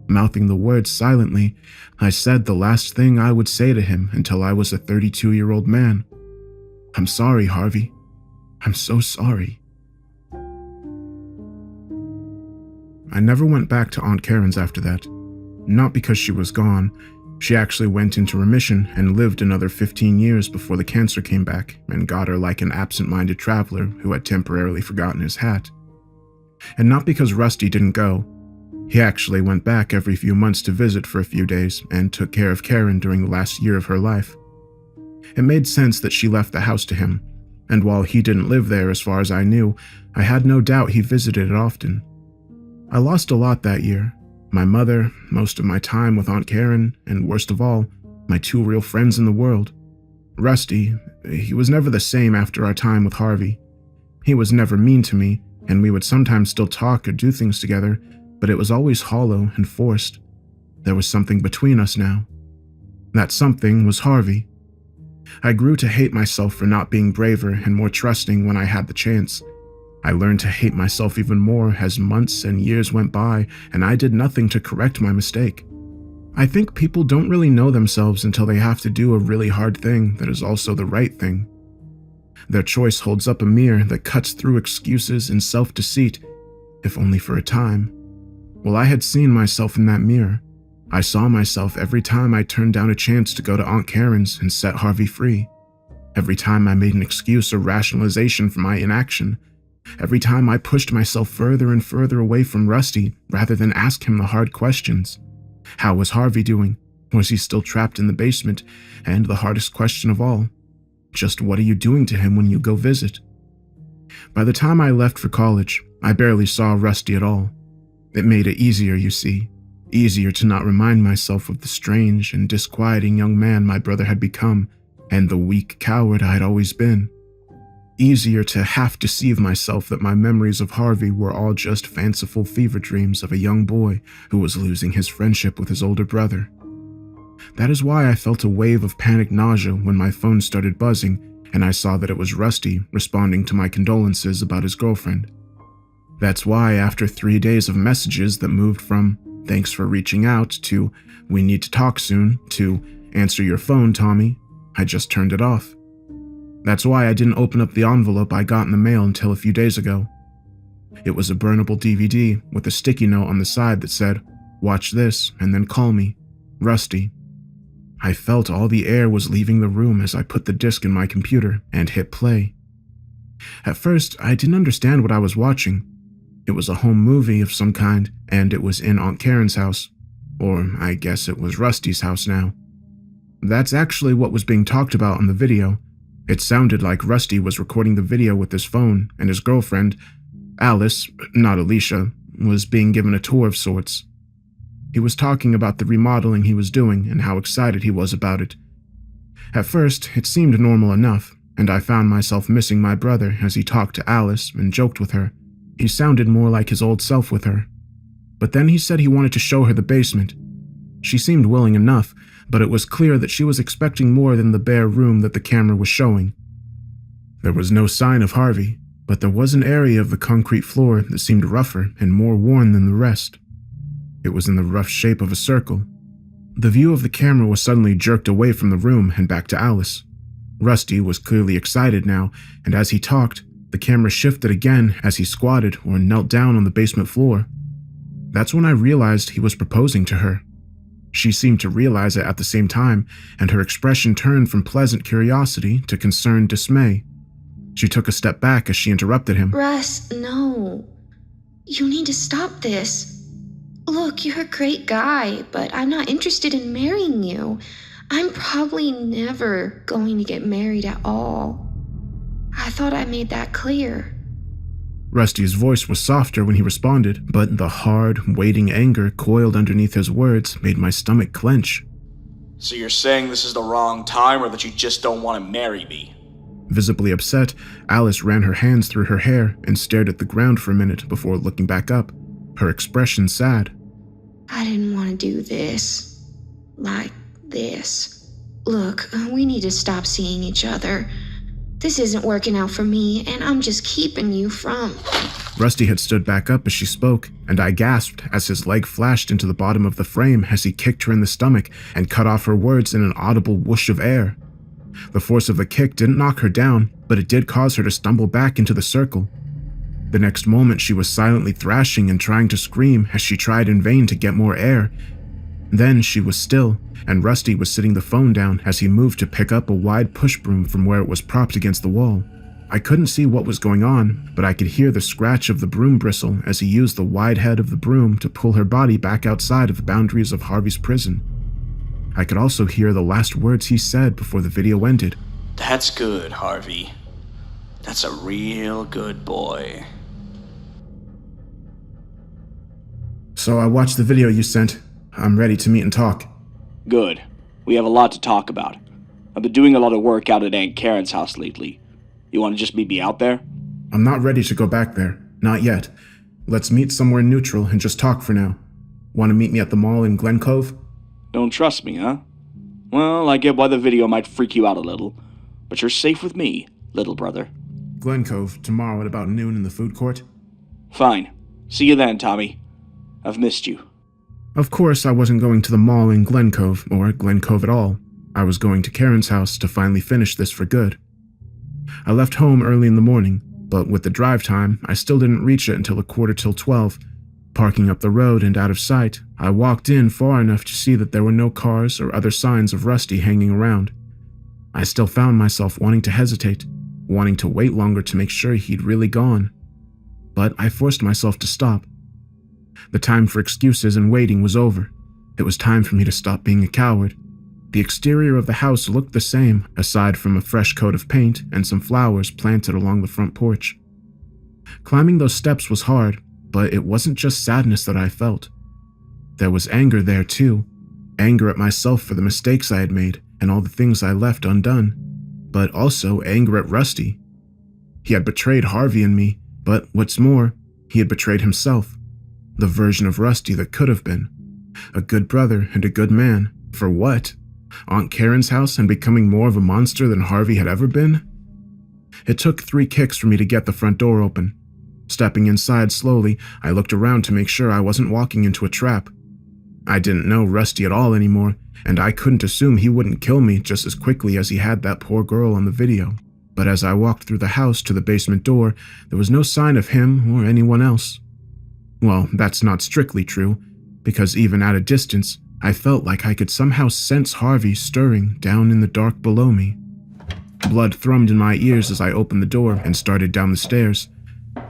[SPEAKER 1] Mouthing the words silently, I said the last thing I would say to him until I was a 32-year-old man. I'm sorry, Harvey. I'm so sorry. I never went back to Aunt Karen's after that. Not because she was gone. She actually went into remission and lived another 15 years before the cancer came back and got her like an absent-minded traveler who had temporarily forgotten his hat. And not because Rusty didn't go. He actually went back every few months to visit for a few days and took care of Karen during the last year of her life. It made sense that she left the house to him, and while he didn't live there as far as I knew, I had no doubt he visited it often. I lost a lot that year. My mother, most of my time with Aunt Karen, and worst of all, my two real friends in the world. Rusty, he was never the same after our time with Harvey. He was never mean to me, and we would sometimes still talk or do things together, but it was always hollow and forced. There was something between us now. That something was Harvey. I grew to hate myself for not being braver and more trusting when I had the chance. I learned to hate myself even more as months and years went by and I did nothing to correct my mistake. I think people don't really know themselves until they have to do a really hard thing that is also the right thing. Their choice holds up a mirror that cuts through excuses and self-deceit, if only for a time. Well, I had seen myself in that mirror. I saw myself every time I turned down a chance to go to Aunt Karen's and set Harvey free. Every time I made an excuse or rationalization for my inaction. Every time I pushed myself further and further away from Rusty rather than ask him the hard questions. How was Harvey doing? Was he still trapped in the basement? And the hardest question of all, just what are you doing to him when you go visit? By the time I left for college, I barely saw Rusty at all. It made it easier, you see. Easier to not remind myself of the strange and disquieting young man my brother had become and the weak coward I had always been. Easier to half deceive myself that my memories of Harvey were all just fanciful fever dreams of a young boy who was losing his friendship with his older brother. That is why I felt a wave of panic nausea when my phone started buzzing and I saw that it was Rusty responding to my condolences about his girlfriend. That's why after 3 days of messages that moved from "thanks for reaching out" to "we need to talk soon" to "answer your phone, Tommy," I just turned it off. That's why I didn't open up the envelope I got in the mail until a few days ago. It was a burnable DVD with a sticky note on the side that said, "Watch this and then call me, Rusty." I felt all the air was leaving the room as I put the disc in my computer and hit play. At first, I didn't understand what I was watching. It was a home movie of some kind, and it was in Aunt Karen's house. Or I guess it was Rusty's house now. That's actually what was being talked about on the video. It sounded like Rusty was recording the video with his phone, and his girlfriend, Alice, not Alicia, was being given a tour of sorts. He was talking about the remodeling he was doing and how excited he was about it. At first, it seemed normal enough, and I found myself missing my brother as he talked to Alice and joked with her. He sounded more like his old self with her. But then he said he wanted to show her the basement. She seemed willing enough, but it was clear that she was expecting more than the bare room that the camera was showing. There was no sign of Harvey, but there was an area of the concrete floor that seemed rougher and more worn than the rest. It was in the rough shape of a circle. The view of the camera was suddenly jerked away from the room and back to Alice. Rusty was clearly excited now, and as he talked, the camera shifted again as he squatted or knelt down on the basement floor. That's when I realized he was proposing to her. She seemed to realize it at the same time, and her expression turned from pleasant curiosity to concerned dismay. She took a step back as she interrupted him.
[SPEAKER 6] Russ, no. You need to stop this. Look, you're a great guy, but I'm not interested in marrying you. I'm probably never going to get married at all. I thought I made that clear.
[SPEAKER 1] Rusty's voice was softer when he responded, but the hard, waiting anger coiled underneath his words made my stomach clench.
[SPEAKER 7] So you're saying this is the wrong time, or that you just don't want to marry me?
[SPEAKER 1] Visibly upset, Alice ran her hands through her hair and stared at the ground for a minute before looking back up, her expression sad.
[SPEAKER 6] I didn't want to do this. Like this. Look, we need to stop seeing each other. This isn't working out for me, and I'm just keeping you from...
[SPEAKER 1] Rusty had stood back up as she spoke, and I gasped as his leg flashed into the bottom of the frame as he kicked her in the stomach and cut off her words in an audible whoosh of air. The force of the kick didn't knock her down, but it did cause her to stumble back into the circle. The next moment, she was silently thrashing and trying to scream as she tried in vain to get more air. Then she was still, and Rusty was sitting the phone down as he moved to pick up a wide push broom from where it was propped against the wall. I couldn't see what was going on, but I could hear the scratch of the broom bristle as he used the wide head of the broom to pull her body back outside of the boundaries of Harvey's prison. I could also hear the last words he said before the video ended.
[SPEAKER 7] That's good, Harvey. That's a real good boy.
[SPEAKER 1] So I watched the video you sent. I'm ready to meet and talk.
[SPEAKER 7] Good. We have a lot to talk about. I've been doing a lot of work out at Aunt Karen's house lately. You want to just meet me out there?
[SPEAKER 1] I'm not ready to go back there. Not yet. Let's meet somewhere neutral and just talk for now. Want to meet me at the mall in Glen Cove?
[SPEAKER 7] Don't trust me, huh? Well, I get why the video might freak you out a little, but you're safe with me, little brother.
[SPEAKER 1] Glen Cove, tomorrow at about noon in the food court?
[SPEAKER 7] Fine. See you then, Tommy. I've missed you.
[SPEAKER 1] Of course, I wasn't going to the mall in Glen Cove, or Glen Cove at all. I was going to Karen's house to finally finish this for good. I left home early in the morning, but with the drive time, I still didn't reach it until 11:45. Parking up the road and out of sight, I walked in far enough to see that there were no cars or other signs of Rusty hanging around. I still found myself wanting to hesitate, wanting to wait longer to make sure he'd really gone. But I forced myself to stop. The time for excuses and waiting was over. It was time for me to stop being a coward. The exterior of the house looked the same, aside from a fresh coat of paint and some flowers planted along the front porch. Climbing those steps was hard, but it wasn't just sadness that I felt. There was anger there too. Anger at myself for the mistakes I had made and all the things I left undone. But also anger at Rusty. He had betrayed Harvey and me, but what's more, he had betrayed himself. The version of Rusty that could have been. A good brother and a good man. For what? Aunt Karen's house and becoming more of a monster than Harvey had ever been? It took 3 kicks for me to get the front door open. Stepping inside slowly, I looked around to make sure I wasn't walking into a trap. I didn't know Rusty at all anymore, and I couldn't assume he wouldn't kill me just as quickly as he had that poor girl on the video. But as I walked through the house to the basement door, there was no sign of him or anyone else. Well, that's not strictly true, because even at a distance, I felt like I could somehow sense Harvey stirring down in the dark below me. Blood thrummed in my ears as I opened the door and started down the stairs.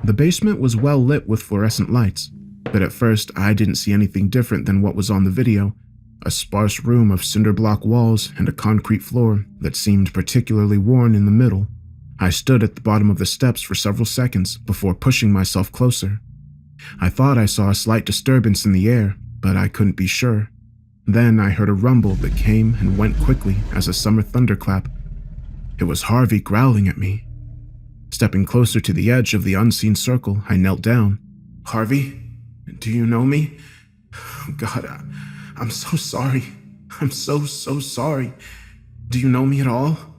[SPEAKER 1] The basement was well lit with fluorescent lights, but at first I didn't see anything different than what was on the video. A sparse room of cinder block walls and a concrete floor that seemed particularly worn in the middle. I stood at the bottom of the steps for several seconds before pushing myself closer. I thought I saw a slight disturbance in the air, but I couldn't be sure. Then I heard a rumble that came and went quickly as a summer thunderclap. It was Harvey growling at me. Stepping closer to the edge of the unseen circle, I knelt down. "Harvey, do you know me? God, I'm so sorry. I'm so sorry. Do you know me at all?"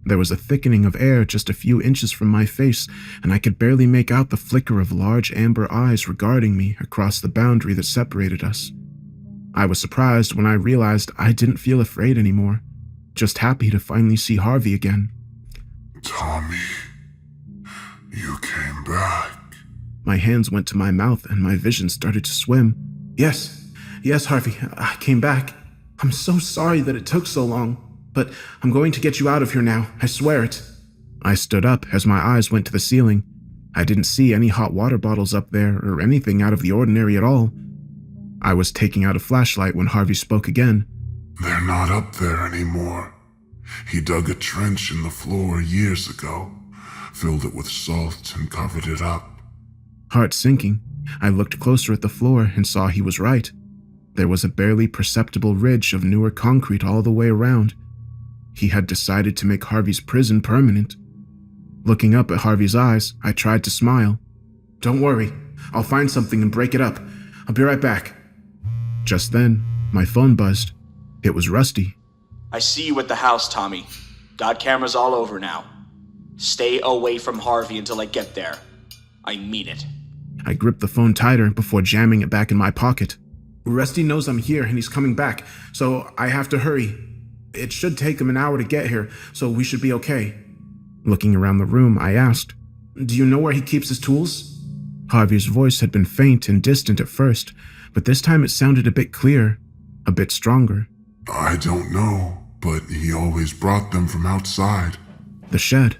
[SPEAKER 1] There was a thickening of air just a few inches from my face, and I could barely make out the flicker of large amber eyes regarding me across the boundary that separated us. I was surprised when I realized I didn't feel afraid anymore, just happy to finally see Harvey again.
[SPEAKER 4] "Tommy, you came back."
[SPEAKER 1] My hands went to my mouth and my vision started to swim. Yes, Harvey, I came back. I'm so sorry that it took so long, but I'm going to get you out of here now, I swear it." I stood up as my eyes went to the ceiling. I didn't see any hot water bottles up there or anything out of the ordinary at all. I was taking out a flashlight when Harvey spoke again.
[SPEAKER 4] "They're not up there anymore. He dug a trench in the floor years ago, filled it with salt and covered it up."
[SPEAKER 1] Heart sinking, I looked closer at the floor and saw he was right. There was a barely perceptible ridge of newer concrete all the way around. He had decided to make Harvey's prison permanent. Looking up at Harvey's eyes, I tried to smile. "Don't worry, I'll find something and break it up. I'll be right back." Just then, my phone buzzed. It was Rusty.
[SPEAKER 7] I see you at the house, Tommy. Got cameras all over now. Stay away from Harvey until I get there. I mean it.
[SPEAKER 1] I gripped the phone tighter before jamming it back in my pocket. Rusty knows I'm here and he's coming back, so I have to hurry. It should take him an hour to get here, so we should be okay. Looking around the room, I asked, "Do you know where he keeps his tools?" Harvey's voice had been faint and distant at first, but this time it sounded a bit clearer, a bit stronger.
[SPEAKER 4] I don't know, but he always brought them from outside.
[SPEAKER 1] The shed.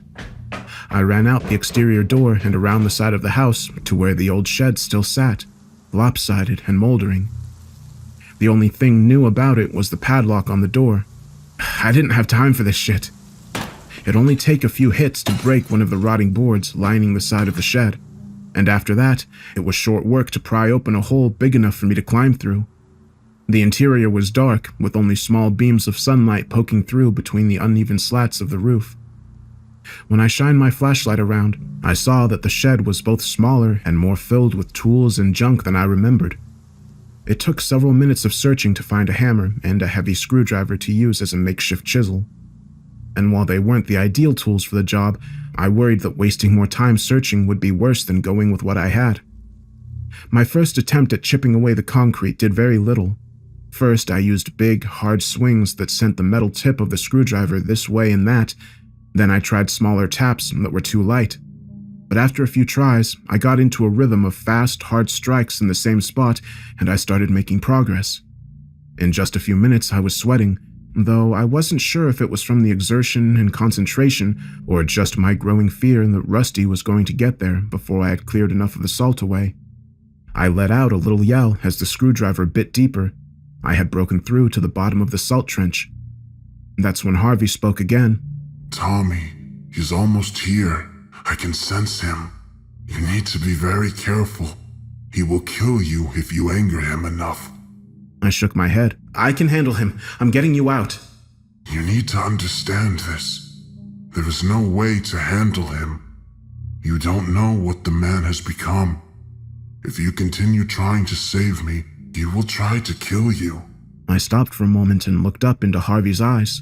[SPEAKER 1] I ran out the exterior door and around the side of the house to where the old shed still sat, lopsided and moldering. The only thing new about it was the padlock on the door. I didn't have time for this shit. It'd only take a few hits to break one of the rotting boards lining the side of the shed, and after that, it was short work to pry open a hole big enough for me to climb through. The interior was dark, with only small beams of sunlight poking through between the uneven slats of the roof. When I shined my flashlight around, I saw that the shed was both smaller and more filled with tools and junk than I remembered. It took several minutes of searching to find a hammer and a heavy screwdriver to use as a makeshift chisel. And while they weren't the ideal tools for the job, I worried that wasting more time searching would be worse than going with what I had. My first attempt at chipping away the concrete did very little. First, I used big, hard swings that sent the metal tip of the screwdriver this way and that. Then I tried smaller taps that were too light. But after a few tries, I got into a rhythm of fast, hard strikes in the same spot, and I started making progress. In just a few minutes, I was sweating, though I wasn't sure if it was from the exertion and concentration or just my growing fear that Rusty was going to get there before I had cleared enough of the salt away. I let out a little yell as the screwdriver bit deeper. I had broken through to the bottom of the salt trench. That's when Harvey spoke again.
[SPEAKER 4] Tommy, he's almost here. I can sense him. You need to be very careful. He will kill you if you anger him enough.
[SPEAKER 1] I shook my head. I can handle him. I'm getting you out.
[SPEAKER 4] You need to understand this. There is no way to handle him. You don't know what the man has become. If you continue trying to save me, he will try to kill you.
[SPEAKER 1] I stopped for a moment and looked up into Harvey's eyes.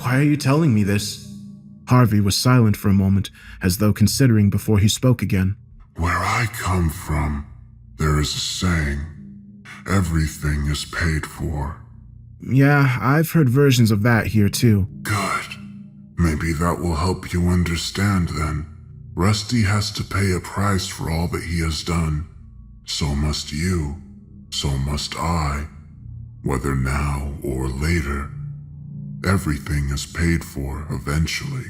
[SPEAKER 1] Why are you telling me this? Harvey was silent for a moment, as though considering before he spoke again.
[SPEAKER 4] Where I come from, there is a saying, everything is paid for.
[SPEAKER 1] Yeah, I've heard versions of that here too.
[SPEAKER 4] Good. Maybe that will help you understand then. Rusty has to pay a price for all that he has done. So must you. So must I. Whether now or later. Everything is paid for eventually.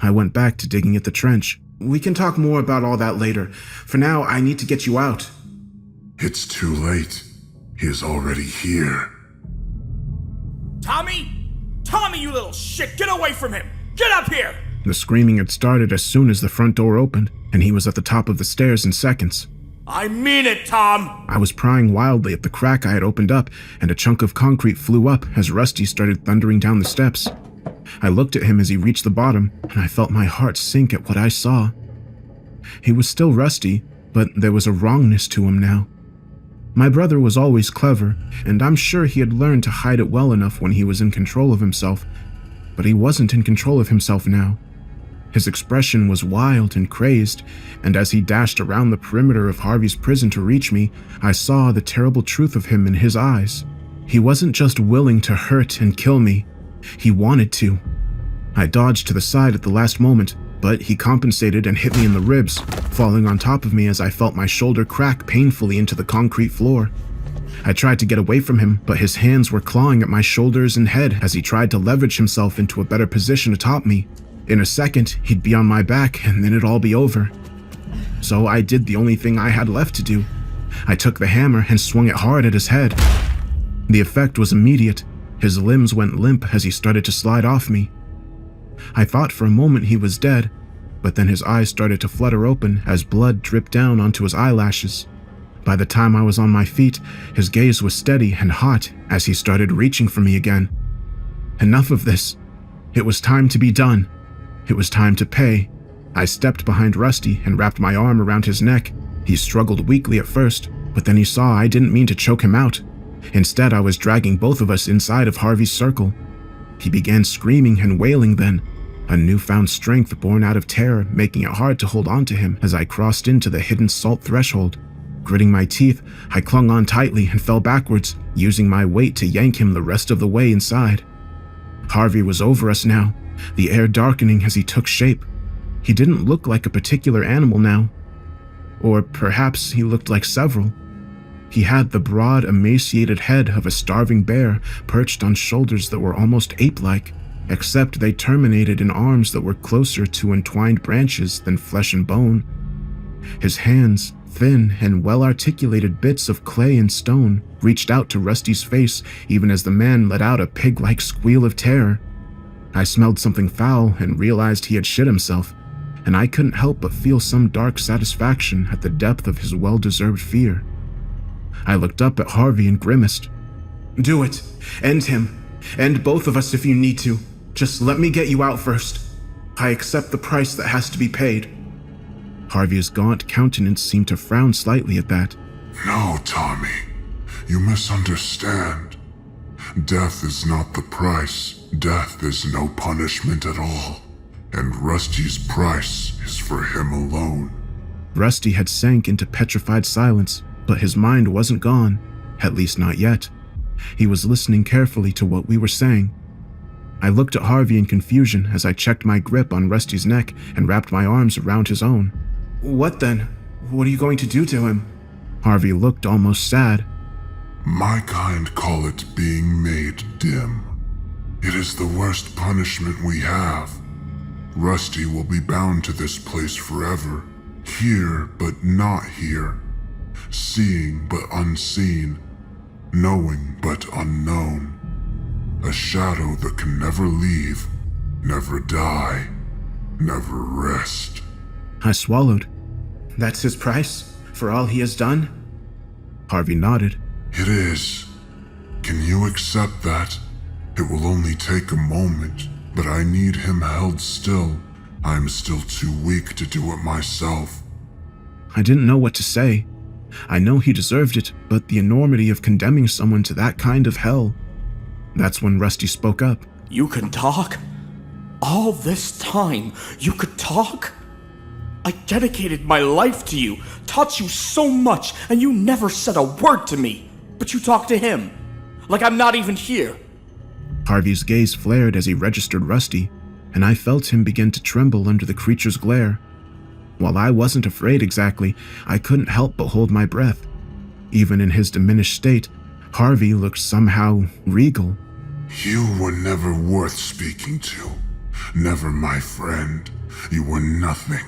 [SPEAKER 1] I went back to digging at the trench. We can talk more about all that later. For now, I need to get you out.
[SPEAKER 4] It's too late. He is already here.
[SPEAKER 2] Tommy! Tommy, you little shit! Get away from him! Get up here!
[SPEAKER 1] The screaming had started as soon as the front door opened, and he was at the top of the stairs in seconds.
[SPEAKER 2] I mean it, Tom!
[SPEAKER 1] I was prying wildly at the crack I had opened up, and a chunk of concrete flew up as Rusty started thundering down the steps. I looked at him as he reached the bottom, and I felt my heart sink at what I saw. He was still Rusty, but there was a wrongness to him now. My brother was always clever, and I'm sure he had learned to hide it well enough when he was in control of himself, but he wasn't in control of himself now. His expression was wild and crazed, and as he dashed around the perimeter of Harvey's prison to reach me, I saw the terrible truth of him in his eyes. He wasn't just willing to hurt and kill me. He wanted to. I dodged to the side at the last moment, but he compensated and hit me in the ribs, falling on top of me as I felt my shoulder crack painfully into the concrete floor. I tried to get away from him, but his hands were clawing at my shoulders and head as he tried to leverage himself into a better position atop me. In a second, he'd be on my back, and then it'd all be over. So I did the only thing I had left to do. I took the hammer and swung it hard at his head. The effect was immediate. His limbs went limp as he started to slide off me. I thought for a moment he was dead, but then his eyes started to flutter open as blood dripped down onto his eyelashes. By the time I was on my feet, his gaze was steady and hot as he started reaching for me again. Enough of this. It was time to be done. It was time to pay. I stepped behind Rusty and wrapped my arm around his neck. He struggled weakly at first, but then he saw I didn't mean to choke him out. Instead, I was dragging both of us inside of Harvey's circle. He began screaming and wailing then, a newfound strength born out of terror making it hard to hold on to him as I crossed into the hidden salt threshold. Gritting my teeth, I clung on tightly and fell backwards, using my weight to yank him the rest of the way inside. Harvey was over us now, the air darkening as he took shape. He didn't look like a particular animal now. Or perhaps he looked like several. He had the broad, emaciated head of a starving bear perched on shoulders that were almost ape-like, except they terminated in arms that were closer to entwined branches than flesh and bone. His hands, thin and well-articulated bits of clay and stone, reached out to Rusty's face even as the man let out a pig-like squeal of terror. I smelled something foul and realized he had shit himself, and I couldn't help but feel some dark satisfaction at the depth of his well-deserved fear. I looked up at Harvey and grimaced. "Do it. End him. End both of us if you need to. Just let me get you out first. I accept the price that has to be paid." Harvey's gaunt countenance seemed to frown slightly at that.
[SPEAKER 4] No, Tommy. You misunderstand. Death is not the price. Death is no punishment at all. And Rusty's price is for him alone.
[SPEAKER 1] Rusty had sank into petrified silence, but his mind wasn't gone, at least not yet. He was listening carefully to what we were saying. I looked at Harvey in confusion as I checked my grip on Rusty's neck and wrapped my arms around his own. "What then? What are you going to do to him?" Harvey looked almost sad.
[SPEAKER 4] My kind call it being made dim. It is the worst punishment we have. Rusty will be bound to this place forever. Here, but not here. Seeing, but unseen. Knowing, but unknown. A shadow that can never leave, never die, never rest.
[SPEAKER 1] I swallowed. "That's his price? For all he has done?" Harvey nodded.
[SPEAKER 4] It is. Can you accept that? It will only take a moment, but I need him held still. I'm still too weak to do it myself.
[SPEAKER 1] I didn't know what to say. I know he deserved it, but the enormity of condemning someone to that kind of hell. That's when Rusty spoke up.
[SPEAKER 2] You can talk? All this time, you could talk? I dedicated my life to you, taught you so much, and you never said a word to me. But you talk to him, like I'm not even here.
[SPEAKER 1] Harvey's gaze flared as he registered Rusty, and I felt him begin to tremble under the creature's glare. While I wasn't afraid exactly, I couldn't help but hold my breath. Even in his diminished state, Harvey looked somehow regal.
[SPEAKER 4] You were never worth speaking to. Never my friend. You were nothing.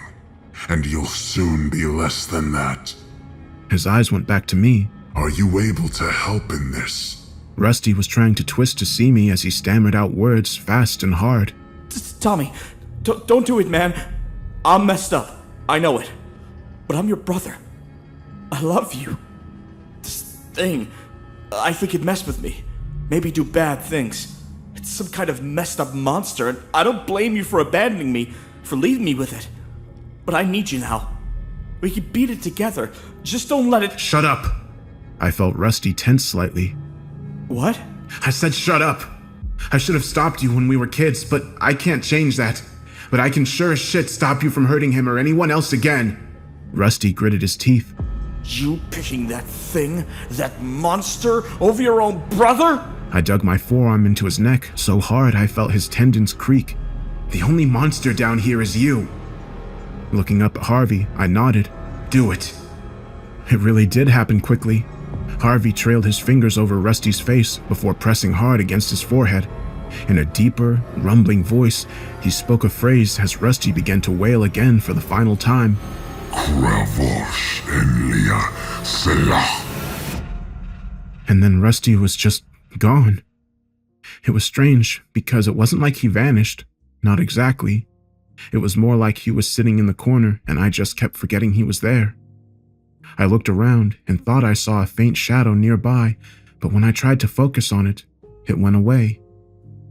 [SPEAKER 4] And you'll soon be less than that.
[SPEAKER 1] His eyes went back to me.
[SPEAKER 4] Are you able to help in this?
[SPEAKER 1] Rusty was trying to twist to see me as he stammered out words fast and hard.
[SPEAKER 2] Tommy, don't do it, man. I'm messed up. I know it. But I'm your brother. I love you. This thing, I think it messed with me. Maybe do bad things. It's some kind of messed up monster, and I don't blame you for abandoning me, for leaving me with it. But I need you now. We can beat it together. Just don't let it—
[SPEAKER 1] Shut up! I felt Rusty tense slightly.
[SPEAKER 2] What?
[SPEAKER 1] I said shut up! I should have stopped you when we were kids, but I can't change that. But I can sure as shit stop you from hurting him or anyone else again. Rusty gritted his teeth.
[SPEAKER 2] You picking that thing, that monster, over your own brother?
[SPEAKER 1] I dug my forearm into his neck so hard I felt his tendons creak. The only monster down here is you. Looking up at Harvey, I nodded. Do it. It really did happen quickly. Harvey trailed his fingers over Rusty's face before pressing hard against his forehead. In a deeper, rumbling voice, he spoke a phrase as Rusty began to wail again for the final time.
[SPEAKER 4] Kravosh Enlia Selah.
[SPEAKER 1] And then Rusty was just gone. It was strange because it wasn't like he vanished. Not exactly. It was more like he was sitting in the corner and I just kept forgetting he was there. I looked around and thought I saw a faint shadow nearby, but when I tried to focus on it, it went away.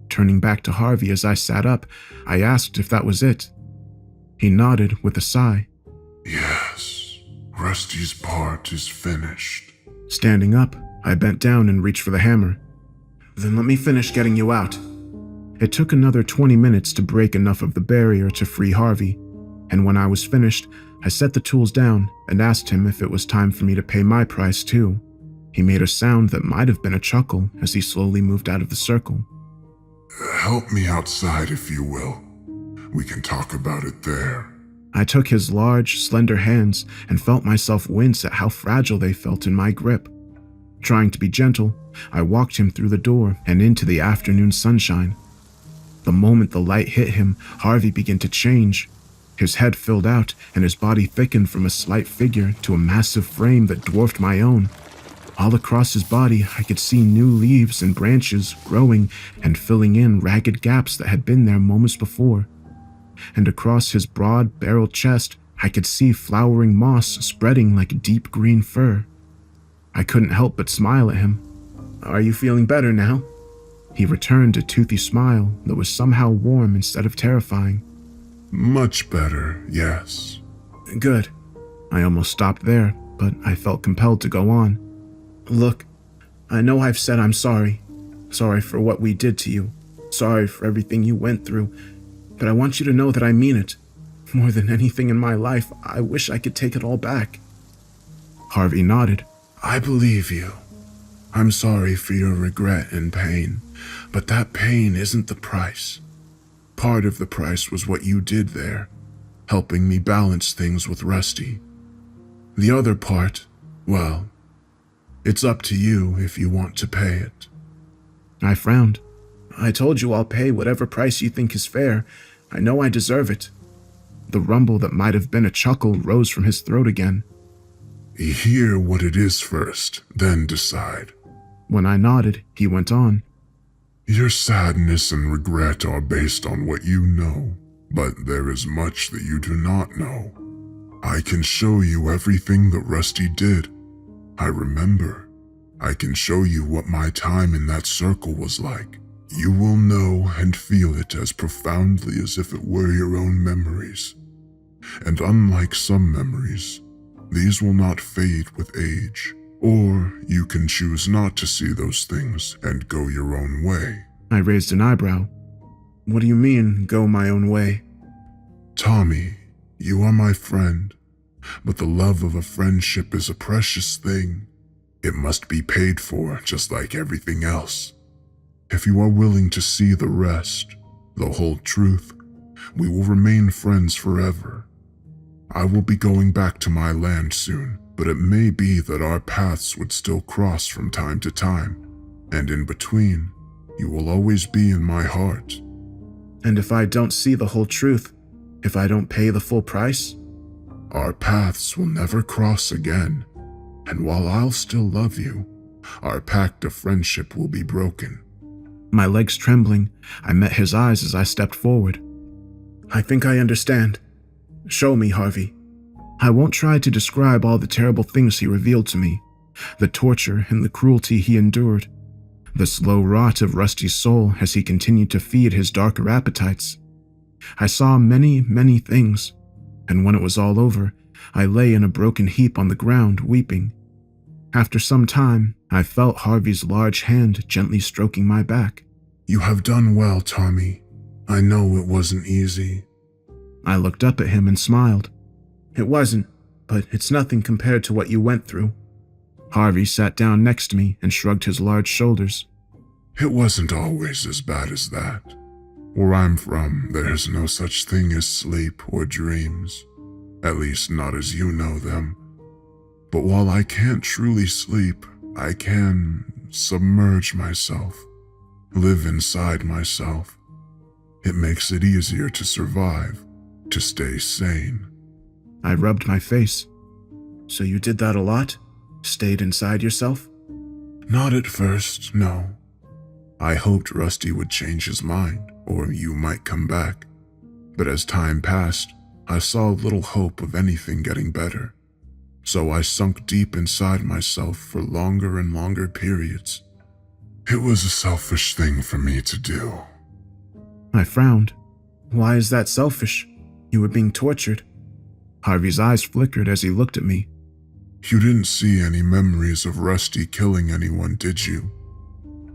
[SPEAKER 1] Turning back to Harvey as I sat up, I asked if that was it. He nodded with a sigh.
[SPEAKER 4] Yes, Rusty's part is finished.
[SPEAKER 1] Standing up, I bent down and reached for the hammer. Then let me finish getting you out. It took another 20 minutes to break enough of the barrier to free Harvey, and when I was finished, I set the tools down and asked him if it was time for me to pay my price too. He made a sound that might have been a chuckle as he slowly moved out of the circle.
[SPEAKER 4] Help me outside if you will. We can talk about it there.
[SPEAKER 1] I took his large, slender hands and felt myself wince at how fragile they felt in my grip. Trying to be gentle, I walked him through the door and into the afternoon sunshine. The moment the light hit him, Harvey began to change. His head filled out and his body thickened from a slight figure to a massive frame that dwarfed my own. All across his body, I could see new leaves and branches growing and filling in ragged gaps that had been there moments before. And across his broad, barreled chest, I could see flowering moss spreading like deep green fur. I couldn't help but smile at him. Are you feeling better now? He returned a toothy smile that was somehow warm instead of terrifying.
[SPEAKER 4] Much better, yes.
[SPEAKER 1] Good. I almost stopped there, but I felt compelled to go on. Look, I know I've said I'm sorry. Sorry for what we did to you. Sorry for everything you went through. But I want you to know that I mean it. More than anything in my life, I wish I could take it all back. Harvey nodded. I believe you. I'm sorry for your regret and pain, but that pain isn't the price. Part of the price was what you did there, helping me balance things with Rusty. The other part, well, it's up to you if you want to pay it. I frowned. I told you I'll pay whatever price you think is fair. I know I deserve it. The rumble that might have been a chuckle rose from his throat again.
[SPEAKER 4] Hear what it is first, then decide.
[SPEAKER 1] When I nodded, he went on.
[SPEAKER 4] Your sadness and regret are based on what you know, but there is much that you do not know. I can show you everything that Rusty did. I remember. I can show you what my time in that circle was like. You will know and feel it as profoundly as if it were your own memories. And unlike some memories, these will not fade with age. Or you can choose not to see those things and go your own way.
[SPEAKER 1] I raised an eyebrow. What do you mean, go my own way?
[SPEAKER 4] Tommy, you are my friend, but the love of a friendship is a precious thing. It must be paid for just like everything else. If you are willing to see the rest, the whole truth, we will remain friends forever. I will be going back to my land soon, but it may be that our paths would still cross from time to time, and in between, you will always be in my heart.
[SPEAKER 1] And if I don't see the whole truth, if I don't pay the full price?
[SPEAKER 4] Our paths will never cross again, and while I'll still love you, our pact of friendship will be broken.
[SPEAKER 1] My legs trembling, I met his eyes as I stepped forward. I think I understand. Show me, Harvey. I won't try to describe all the terrible things he revealed to me, the torture and the cruelty he endured, the slow rot of Rusty's soul as he continued to feed his darker appetites. I saw many, many things, and when it was all over, I lay in a broken heap on the ground, weeping. After some time, I felt Harvey's large hand gently stroking my back.
[SPEAKER 4] You have done well, Tommy. I know it wasn't easy.
[SPEAKER 1] I looked up at him and smiled. It wasn't, but it's nothing compared to what you went through. Harvey sat down next to me and shrugged his large shoulders.
[SPEAKER 4] It wasn't always as bad as that. Where I'm from, there's no such thing as sleep or dreams. At least not as you know them. But while I can't truly sleep, I can submerge myself, live inside myself. It makes it easier to survive, to stay sane.
[SPEAKER 1] I rubbed my face. So you did that a lot? Stayed inside yourself?
[SPEAKER 4] Not at first, no. I hoped Rusty would change his mind, or you might come back. But as time passed, I saw little hope of anything getting better. So I sunk deep inside myself for longer and longer periods. It was a selfish thing for me to do.
[SPEAKER 1] I frowned. Why is that selfish? You were being tortured. Harvey's eyes flickered as he looked at me.
[SPEAKER 4] You didn't see any memories of Rusty killing anyone, did you?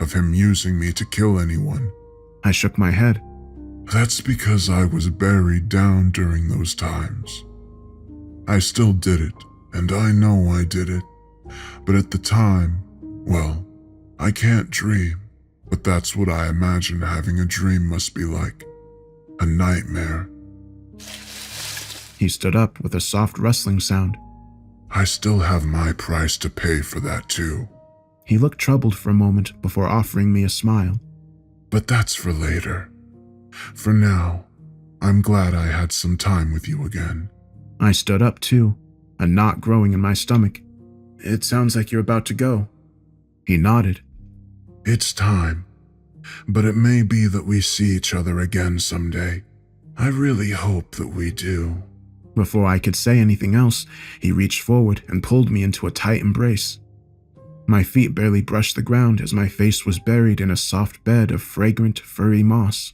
[SPEAKER 4] Of him using me to kill anyone?
[SPEAKER 1] I shook my head.
[SPEAKER 4] That's because I was buried down during those times. I still did it, and I know I did it. But at the time, well, I can't dream, but that's what I imagine having a dream must be like. A nightmare.
[SPEAKER 1] He stood up with a soft rustling sound.
[SPEAKER 4] I still have my price to pay for that too.
[SPEAKER 1] He looked troubled for a moment before offering me a smile.
[SPEAKER 4] But that's for later. For now, I'm glad I had some time with you again.
[SPEAKER 1] I stood up too, a knot growing in my stomach. It sounds like you're about to go. He nodded.
[SPEAKER 4] It's time. But it may be that we see each other again someday. I really hope that we do.
[SPEAKER 1] Before I could say anything else, he reached forward and pulled me into a tight embrace. My feet barely brushed the ground as my face was buried in a soft bed of fragrant, furry moss.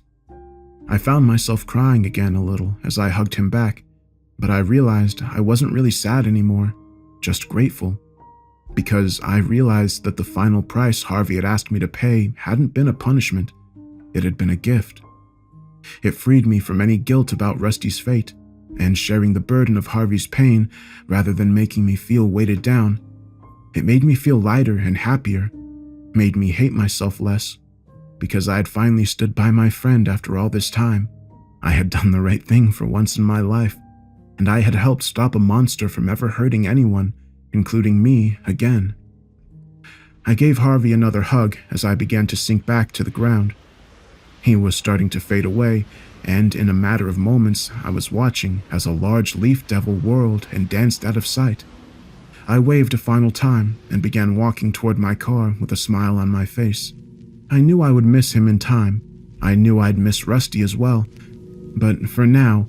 [SPEAKER 1] I found myself crying again a little as I hugged him back, but I realized I wasn't really sad anymore, just grateful. Because I realized that the final price Harvey had asked me to pay hadn't been a punishment, it had been a gift. It freed me from any guilt about Rusty's fate, and sharing the burden of Harvey's pain rather than making me feel weighted down. It made me feel lighter and happier, made me hate myself less, because I had finally stood by my friend after all this time. I had done the right thing for once in my life, and I had helped stop a monster from ever hurting anyone, including me, again. I gave Harvey another hug as I began to sink back to the ground. He was starting to fade away, and in a matter of moments, I was watching as a large leaf devil whirled and danced out of sight. I waved a final time and began walking toward my car with a smile on my face. I knew I would miss him in time. I knew I'd miss Rusty as well. But for now,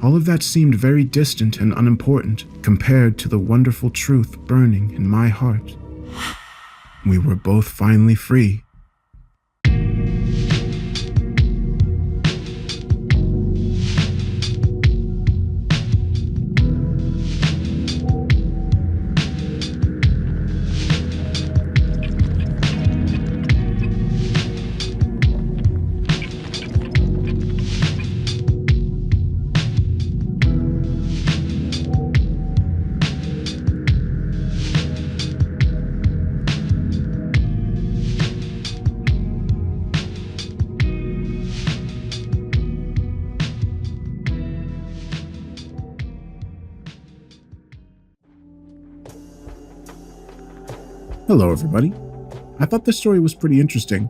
[SPEAKER 1] all of that seemed very distant and unimportant compared to the wonderful truth burning in my heart. We were both finally free. Hello, everybody. I thought this story was pretty interesting.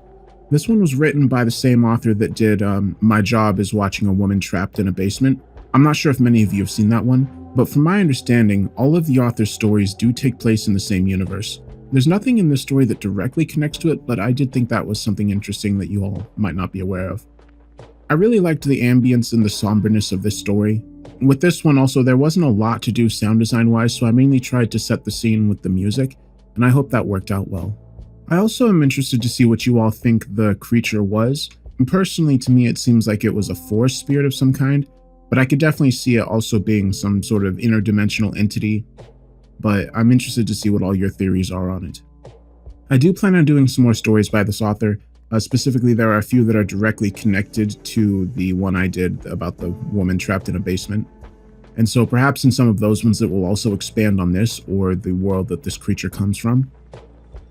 [SPEAKER 1] This one was written by the same author that did My Job is Watching a Woman Trapped in a Basement. I'm not sure if many of you have seen that one, but from my understanding, all of the author's stories do take place in the same universe. There's nothing in this story that directly connects to it, but I did think that was something interesting that you all might not be aware of. I really liked the ambience and the somberness of this story. With this one also, there wasn't a lot to do sound design-wise, so I mainly tried to set the scene with the music, and I hope that worked out well. I also am interested to see what you all think the creature was. And personally, to me, it seems like it was a forest spirit of some kind, but I could definitely see it also being some sort of interdimensional entity, but I'm interested to see what all your theories are on it. I do plan on doing some more stories by this author. Specifically, there are a few that are directly connected to the one I did about the woman trapped in a basement. And so perhaps in some of those ones it will also expand on this or the world that this creature comes from.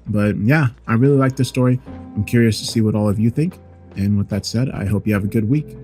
[SPEAKER 1] But yeah, I really like this story. I'm curious to see what all of you think. And with that said, I hope you have a good week.